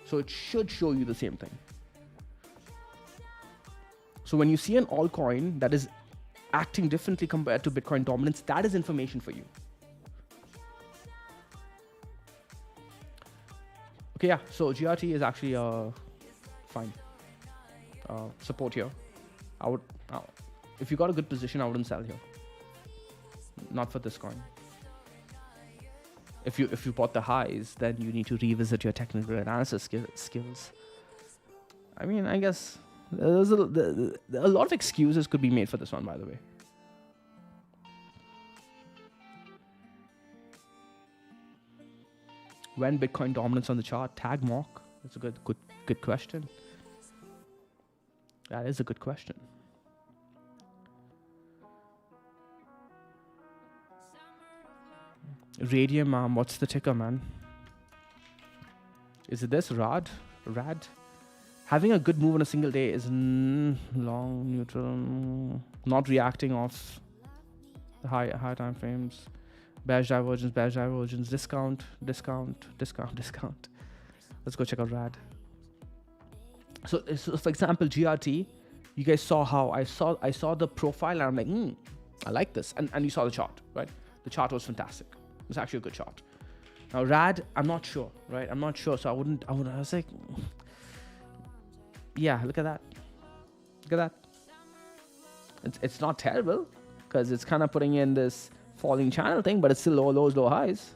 So it should show you the same thing. So when you see an altcoin that is acting differently compared to Bitcoin dominance, that is information for you. Okay, yeah, so GRT is actually fine. Support here. If you got a good position, I wouldn't sell here. Not for this coin. If you bought the highs, then you need to revisit your technical analysis skills. I mean, I guess there's a lot of excuses could be made for this one, by the way. When Bitcoin dominance on the chart, tag mock. That's a good question. That is a good question. Radium, what's the ticker, man? Is it this? Rad? Having a good move on a single day is long, neutral, not reacting off the high time frames. Bearish divergence, discount. Let's go check out Rad. So for example, GRT, you guys saw how I saw the profile and I'm like, I like this. And you saw the chart, right? The chart was fantastic. It was actually a good chart. Now RAD, I'm not sure, right? I'm not sure, so I was like, yeah, look at that. Look at that. It's not terrible because it's kind of putting in this falling channel thing, but it's still low lows, low highs.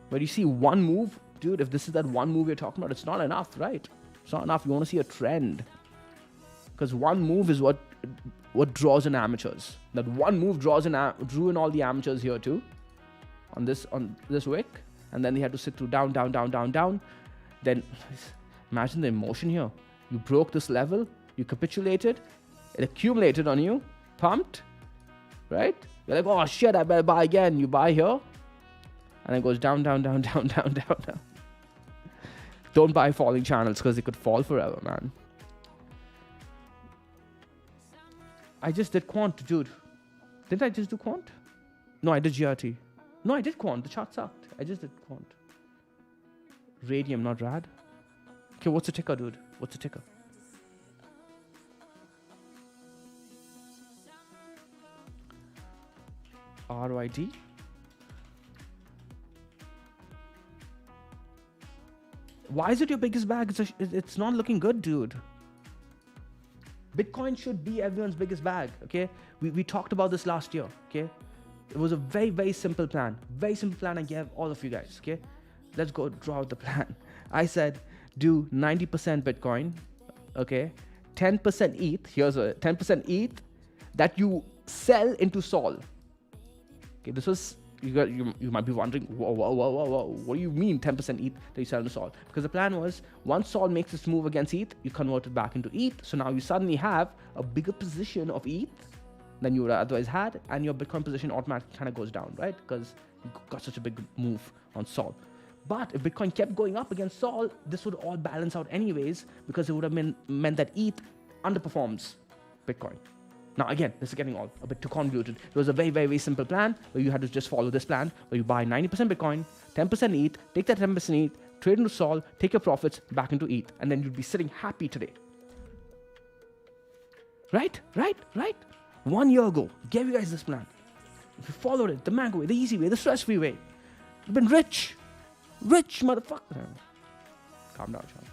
But you see one move, dude, if this is that one move you're talking about, it's not enough, right? It's not enough. You want to see a trend. Because one move is what draws in amateurs. That one move drew in all the amateurs here too. On this wick. And then they had to sit through down, down, down, down, down. Then imagine the emotion here. You broke this level, you capitulated, it accumulated on you, pumped, right? You're like, oh shit, I better buy again. You buy here, and it goes down, down, down, down, down, down, down. Don't buy falling channels because they could fall forever, man. I just did quant, dude. Didn't I just do quant? No, I did GRT. No, I did quant. The chart sucked. I just did quant. Radium, not RAD. Okay, what's the ticker, dude? What's the ticker? RYD. Why is it your biggest bag? It's not looking good, dude. Bitcoin should be everyone's biggest bag, okay? We talked about this last year, okay? It was a very, very simple plan. Very simple plan I gave all of you guys, okay? Let's go draw out the plan. I said, do 90% Bitcoin, okay? 10% ETH, here's a 10% ETH that you sell into Sol. Okay, this was, you might be wondering, whoa, what do you mean 10% ETH that you sell into Sol? Because the plan was, once Sol makes its move against ETH, you convert it back into ETH. So now you suddenly have a bigger position of ETH than you would otherwise had, and your Bitcoin position automatically kind of goes down, right? Because you got such a big move on Sol. But if Bitcoin kept going up against Sol, this would all balance out anyways, because it would have meant that ETH underperforms Bitcoin. Now again, this is getting all a bit too convoluted. It was a very, very, very simple plan where you had to just follow this plan, where you buy 90% Bitcoin, 10% ETH, take that 10% ETH, trade into Sol, take your profits back into ETH, and then you'd be sitting happy today. Right? 1 year ago, I gave you guys this plan. If you followed it, the mango way, the easy way, the stress-free way, you've been rich. Rich motherfucker. Calm down, Sean.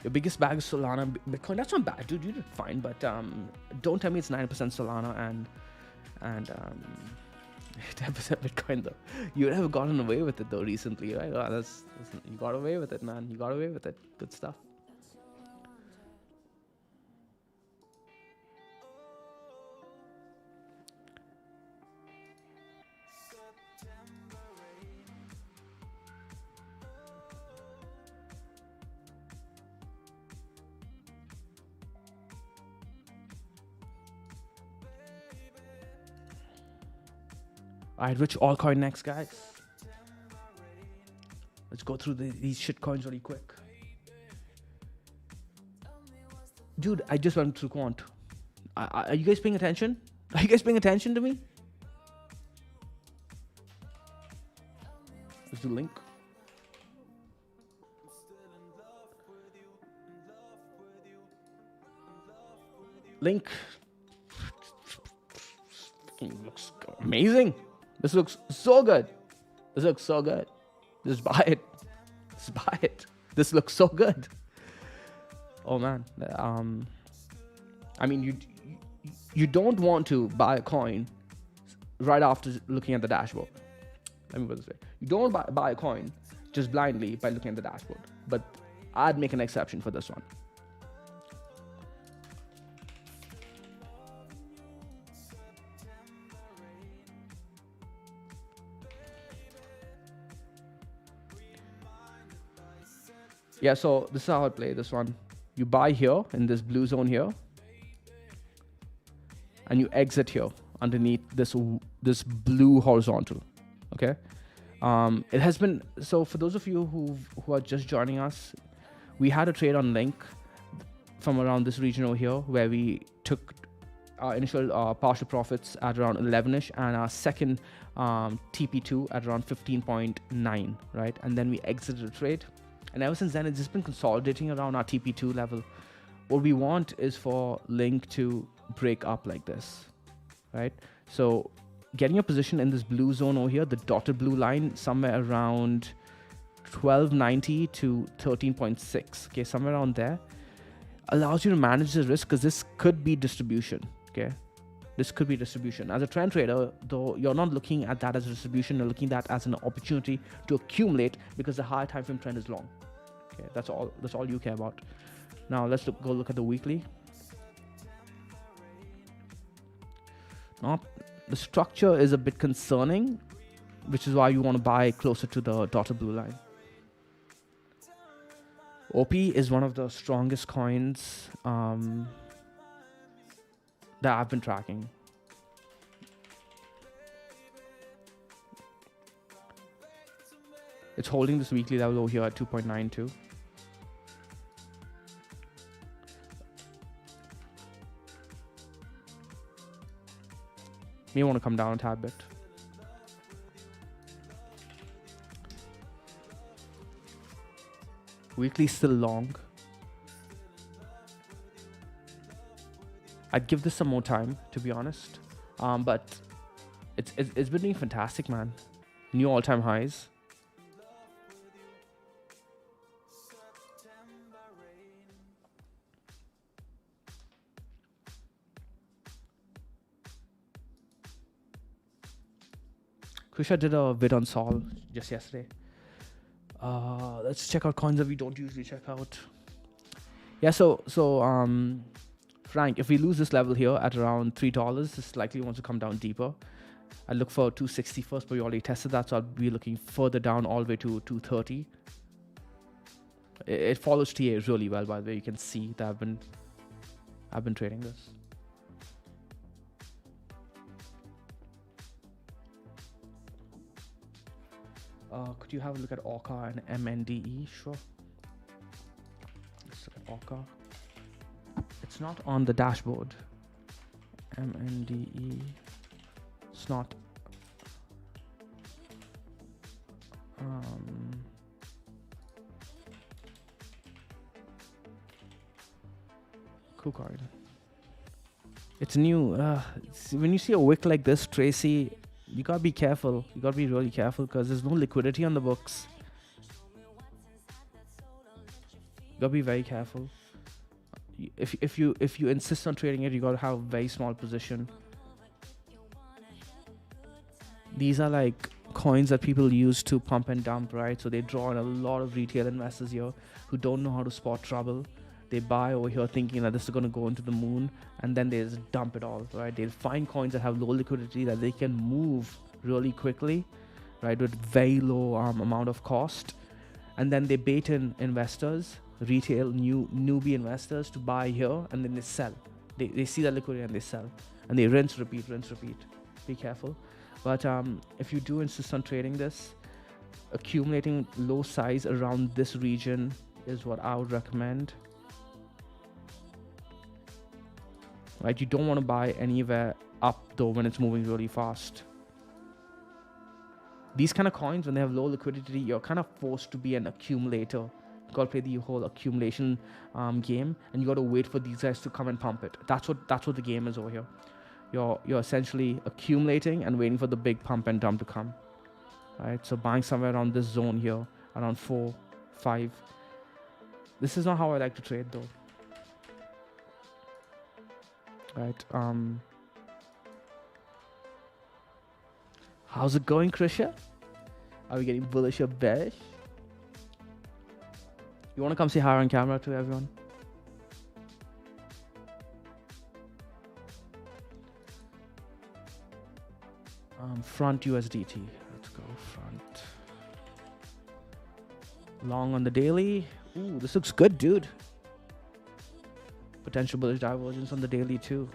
Your biggest bag is Solana, Bitcoin. That's not bad, dude. You did fine, but don't tell me it's 9% Solana and 10% Bitcoin though. You would have gotten away with it though recently, right? Oh, you got away with it, man. You got away with it. Good stuff. Alright, which altcoin next, guys? Let's go through these shit coins really quick. Dude, I just went through quant. Are you guys paying attention? Are you guys paying attention to me? Let's do link. Link. Looks amazing. This looks so good. This looks so good. Just buy it. Just buy it. This looks so good. Oh man. I mean, you don't want to buy a coin right after looking at the dashboard. Let me put it this way. You don't buy a coin just blindly by looking at the dashboard. But I'd make an exception for this one. Yeah, so this is how I play this one. You buy here in this blue zone here, and you exit here underneath this blue horizontal. Okay, it has been so for those of you who are just joining us. We had a trade on Link. from around this region over here, where we took our initial partial profits at around 11ish, and our second TP2 at around 15.9, right? And then we exited the trade, and ever since then it's just been consolidating around our TP2 level. What we want is for Link to break up like this, right? So getting your position in this blue zone over here, the dotted blue line, somewhere around 1290 to 13.6, okay, somewhere around there, allows you to manage the risk, because this could be distribution. Okay, this could be distribution. As a trend trader, though, you're not looking at that as a distribution, you're looking at that as an opportunity to accumulate, because the higher time frame trend is long. Okay, that's all you care about. Now let's go look at the weekly. Now the structure is a bit concerning, which is why you want to buy closer to the dotted blue line. OP is one of the strongest coins that I've been tracking. It's holding this weekly level over here at 2.92. May want to come down a tad bit. Weekly still long. I'd give this some more time, to be honest. But it's been doing fantastic, man. New all-time highs. Krisha did a vid on Sol just yesterday. Let's check out coins that we don't usually check out. Yeah, so Frank, if we lose this level here at around $3, this likely wants to come down deeper. I look for 260 first, but we already tested that, so I'll be looking further down all the way to 230. It follows TA really well, by the way. You can see that I've been trading this. Could you have a look at Orca and MNDE? Sure. Let's look at Orca. It's not on the dashboard. MNDE. It's not. KuCoin. It's new. When you see a wick like this, Tracy, you gotta be careful. You gotta be really careful, because there's no liquidity on the books. You gotta be very careful. If you insist on trading it, you gotta have a very small position. These are like coins that people use to pump and dump, right? So they draw in a lot of retail investors here who don't know how to spot trouble. They buy over here thinking that this is going to go into the moon, and then they just dump it all, right? They'll find coins that have low liquidity that they can move really quickly, right, with very low amount of cost, and then they bait in investors, retail newbie investors, to buy here, and then they sell. They see that liquidity and they sell, and they rinse, repeat. Be careful. But if you do insist on trading this, accumulating low size around this region is what I would recommend. Right, you don't want to buy anywhere up though when it's moving really fast. These kind of coins, when they have low liquidity, you're kind of forced to be an accumulator. You gotta play the whole accumulation game, and you gotta wait for these guys to come and pump it. That's what the game is over here. You're essentially accumulating and waiting for the big pump and dump to come. Right, so buying somewhere around this zone here, around 4, 5. This is not how I like to trade though. Right. How's it going, Krisha? Are we getting bullish or bearish? You want to come say hi on camera to everyone? Front USDT. Let's go front. Long on the daily. Ooh, this looks good, dude. Potential bullish divergence on the daily too.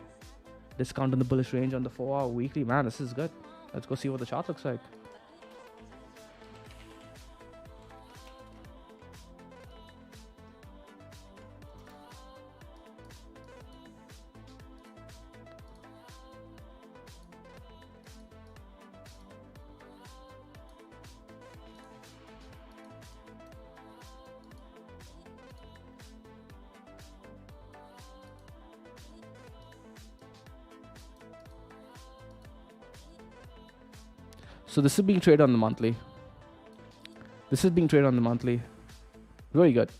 Discount on the bullish range on the 4-hour weekly. Man, this is good. Let's go see what the chart looks like. So this is being traded on the monthly. This is being traded on the monthly. Very good.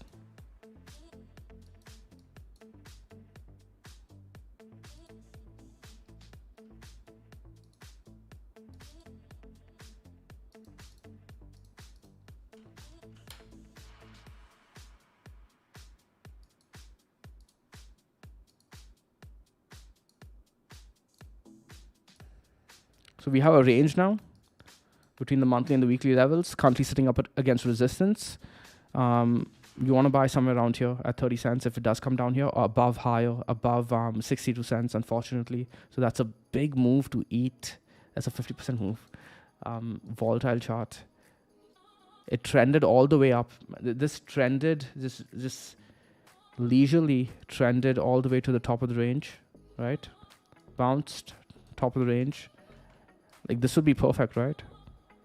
So we have a range now between the monthly and the weekly levels, currently sitting up against resistance. You want to buy somewhere around here at 30 cents if it does come down here, or above higher, above 62 cents, unfortunately. So that's a big move to eat. That's a 50% move. Volatile chart. It trended all the way up. This trended, this leisurely trended all the way to the top of the range, right? Bounced, top of the range. Like this would be perfect, right?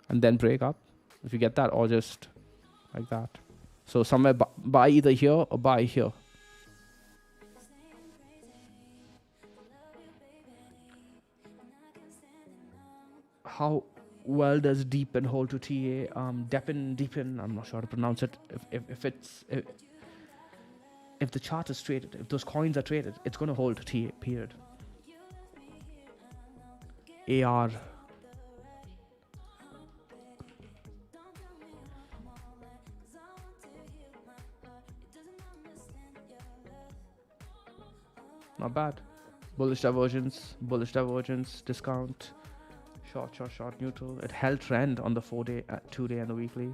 And then break up if you get that, or just like that. So somewhere buy either here or buy here. How well does deepen hold to TA? Deepen, I'm not sure how to pronounce it. If the chart is traded, if those coins are traded, it's going to hold TA, period. AR. Not bad. Bullish divergence, discount, short, neutral. It held trend on the 4-day, 2-day, and the weekly.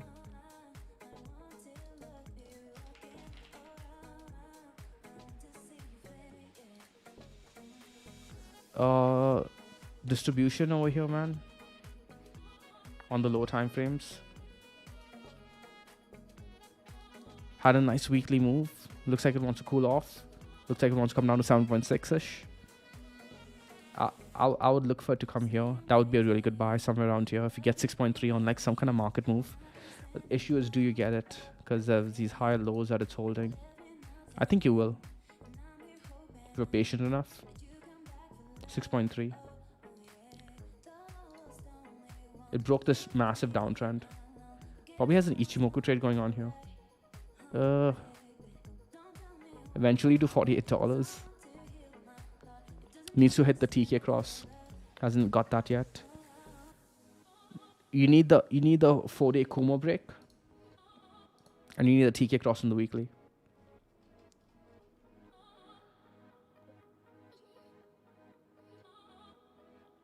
Distribution over here, man. On the low time frames. Had a nice weekly move. Looks like it wants to cool off. Looks like it wants to come down to 7.6-ish. I would look for it to come here. That would be a really good buy somewhere around here. If you get 6.3 on like some kind of market move. But the issue is, do you get it? Because of these higher lows that it's holding. I think you will. If you're patient enough. 6.3. It broke this massive downtrend. Probably has an Ichimoku trade going on here. Eventually to $48. Needs to hit the TK cross. Hasn't got that yet. You need the 4-day Kumo break. And you need a TK cross in the weekly.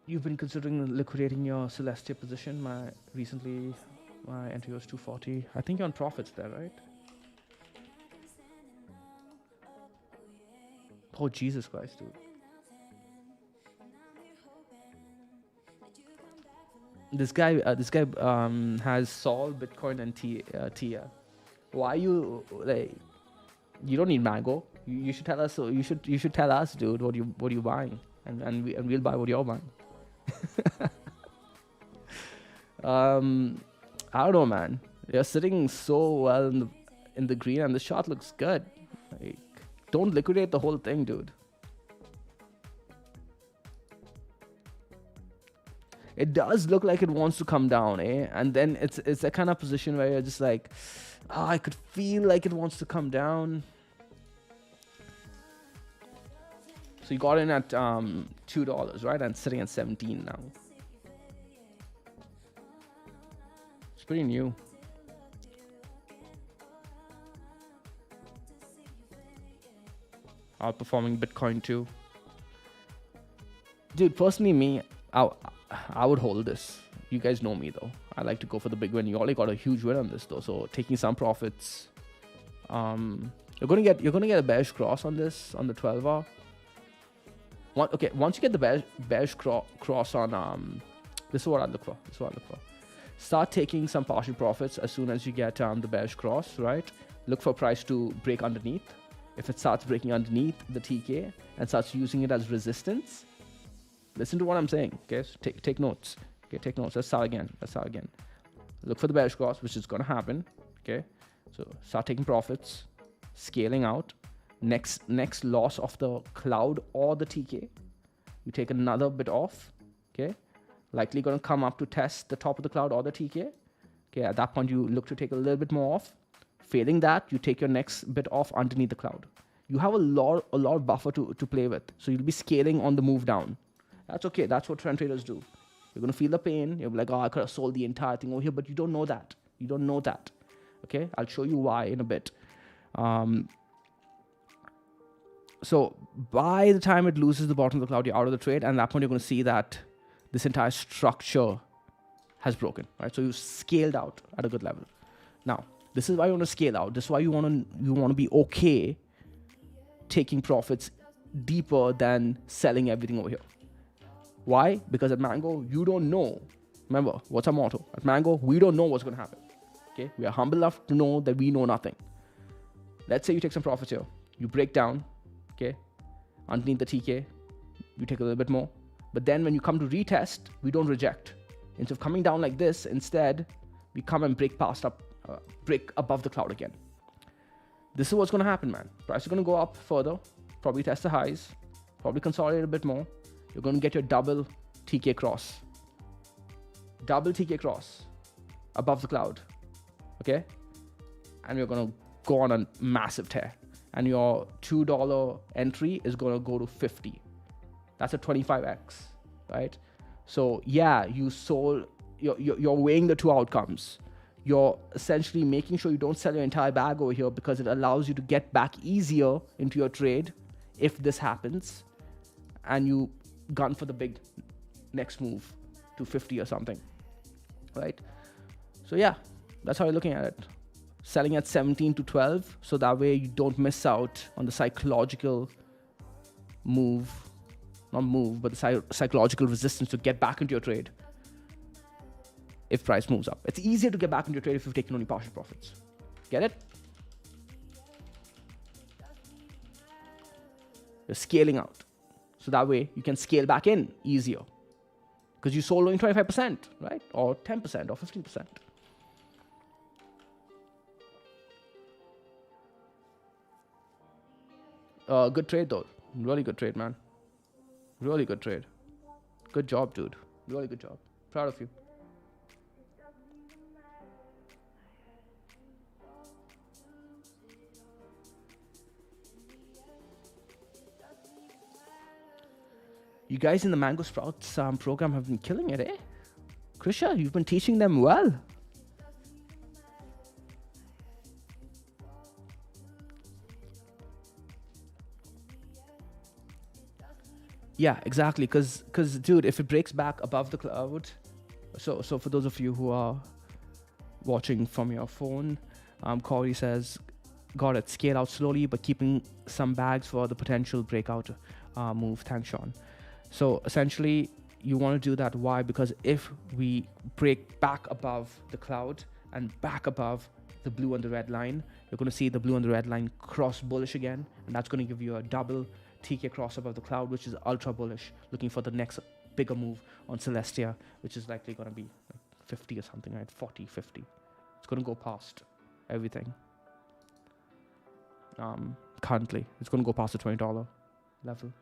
You've been considering liquidating your Celestia position. Recently my entry was 240. I think you're on profits there, right? Oh, Jesus Christ, dude. This guy has Sol, Bitcoin, and Tia. Why you like? You don't need Mango. You should tell us. So you should tell us, dude. What you buying, and we'll buy what you're buying. I don't know, man. You're sitting so well in the green, and the shot looks good. Like, don't liquidate the whole thing, dude. It does look like it wants to come down, eh? And then it's a kind of position where you're just like, oh, I could feel like it wants to come down. So you got in at $2, right? And sitting at 17 now. It's pretty new. Outperforming Bitcoin too. Dude, personally me, I would hold this. You guys know me though. I like to go for the big win. You already got a huge win on this though, so taking some profits. You're gonna get a bearish cross on this on the 12-hour. Once you get the bearish cross on this is what I look for. Start taking some partial profits as soon as you get the bearish cross, right? Look for price to break underneath. If it starts breaking underneath the TK and starts using it as resistance, listen to what I'm saying, okay? So take notes. Okay, take notes. Let's start again. Look for the bearish cross, which is gonna happen. Okay, so start taking profits, scaling out. Next loss of the cloud or the TK, you take another bit off. Okay, likely going to come up to test the top of the cloud or the TK. Okay, at that point, you look to take a little bit more off. Failing that, you take your next bit off underneath the cloud. You have a lot of buffer to play with. So you'll be scaling on the move down. That's okay. That's what trend traders do. You're going to feel the pain. You'll be like, oh, I could have sold the entire thing over here, but you don't know that. You don't know that. Okay, I'll show you why in a bit. So by the time it loses the bottom of the cloud, you're out of the trade. And at that point, you're going to see that this entire structure has broken, right? So you scaled out at a good level. Now, this is why you want to scale out. This is why you want to be okay taking profits deeper than selling everything over here. Why? Because at Mango, you don't know. Remember, what's our motto? At Mango, we don't know what's going to happen. Okay? We are humble enough to know that we know nothing. Let's say you take some profits here. You break down, okay? Underneath the TK, you take a little bit more. But then when you come to retest, we don't reject. Instead of coming down like this, instead, we come and break above the cloud again. This is what's going to happen, man. Price is going to go up further, probably test the highs, probably consolidate a bit more. You're going to get your double TK cross. Double TK cross above the cloud, okay? And you're going to go on a massive tear. And your $2 entry is going to go to 50. That's a 25x, right? So yeah, you sold, you're weighing the two outcomes. You're essentially making sure you don't sell your entire bag over here because it allows you to get back easier into your trade if this happens. And you gun for the big next move to 50 or something, right? So yeah, that's how you're looking at it. Selling at 17 to 12, so that way you don't miss out on the psychological move, not move, but the psychological resistance to get back into your trade if price moves up. It's easier to get back into your trade if you've taken only partial profits. Get it? You're scaling out. So that way you can scale back in easier because you sold only 25%, right? Or 10% or 15%. Good trade though. Really good trade, man. Really good trade. Good job, dude. Really good job. Proud of you. You guys in the Mango Sprouts program have been killing it, eh? Krisha, you've been teaching them well. Yeah, exactly. Because dude, if it breaks back above the cloud, so for those of you who are watching from your phone, Corey says, got it. Scale out slowly, but keeping some bags for the potential breakout move. Thanks, Sean. So essentially, you want to do that. Why? Because if we break back above the cloud and back above the blue and the red line, you're going to see the blue and the red line cross bullish again, and that's going to give you a double TK cross above the cloud, which is ultra bullish, looking for the next bigger move on Celestia, which is likely going to be like 50 or something, right? 40, 50. It's going to go past everything. Currently, it's going to go past the $20 level.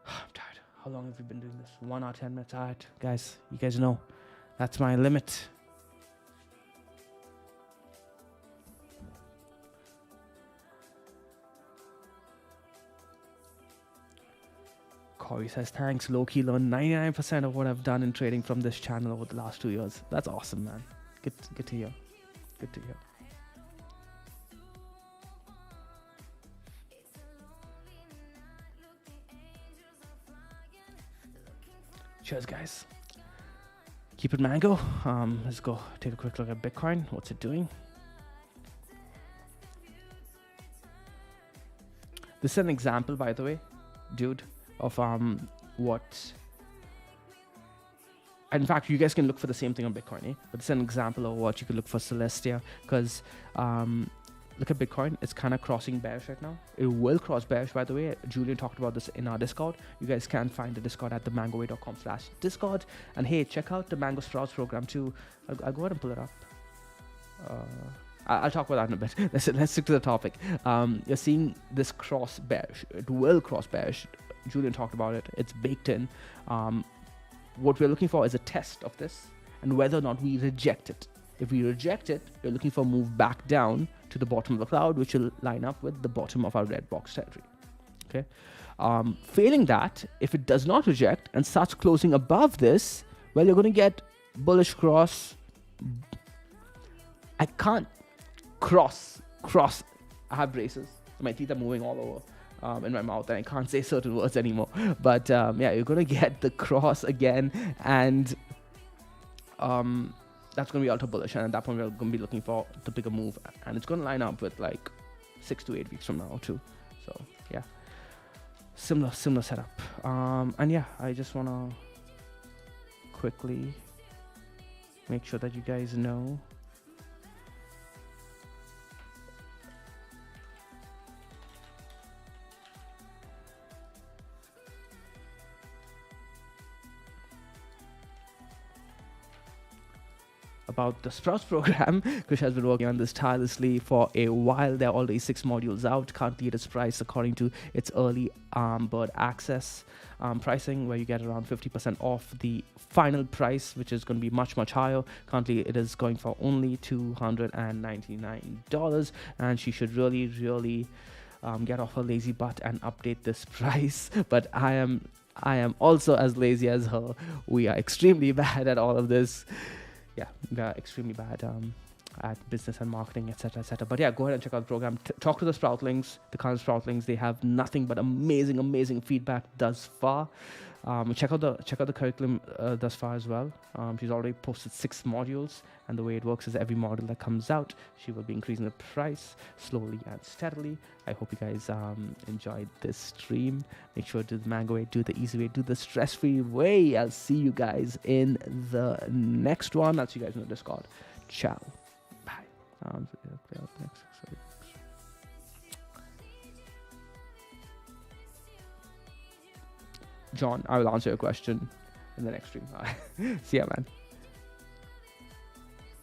I'm tired. How long have we been doing this? 1 hour, 10 minutes. All right, guys, you guys know that's my limit. Corey says, thanks. Low-key learned 99% of what I've done in trading from this channel over the last 2 years. That's awesome, man. Good to hear. Good to hear. Cheers, guys. Keep it Mango. Let's go take a quick look at Bitcoin. What's it doing? This is an example, by the way, dude, of what. In fact, you guys can look for the same thing on Bitcoin, eh? But it's an example of what you could look for Celestia, because look at Bitcoin. It's kind of crossing bearish right now. It will cross bearish, by the way. Julian talked about this in our Discord. You guys can find the Discord at themangoway.com/Discord. And hey, check out the Mango Sprouts program too. I'll go ahead and pull it up. I'll talk about that in a bit. Let's stick to the topic. You're seeing this cross bearish. It will cross bearish. Julian talked about it. It's baked in. what we're looking for is a test of this and whether or not we reject it. If we reject it, we're looking for a move back down to the bottom of the cloud, which will line up with the bottom of our red box territory. Okay. Failing that, if it does not reject and starts closing above this, well, you're going to get bullish cross. I can't cross. I have braces. My teeth are moving all over in my mouth, and I can't say certain words anymore. But yeah, you're going to get the cross again, and that's going to be ultra bullish. And at that point, we're going to be looking for the bigger move, and it's going to line up with like 6 to 8 weeks from now too. So yeah, similar setup. And yeah, I just want to quickly make sure that you guys know about the Sprouts program. Krish has been working on this tirelessly for a while. There are already 6 modules out. Currently it is priced according to its early bird access pricing, where you get around 50% off the final price, which is going to be much higher. Currently it is going for only $299, and she should really get off her lazy butt and update this price. But I am also as lazy as her. We are extremely bad at all of this. Yeah, we are extremely bad at business and marketing, etc. But yeah, go ahead and check out the program. Talk to the Sproutlings, the current Sproutlings. They have nothing but amazing feedback thus far. Check out the curriculum thus far as well. She's already posted 6 modules, and the way it works is every module that comes out, she will be increasing the price slowly and steadily. I hope you guys enjoyed this stream. Make sure to do the mango way, do the easy way, do the stress-free way. I'll see you guys in the next one. I'll see you guys in the Discord. Ciao. Bye. John, I will answer your question in the next stream. See ya, man.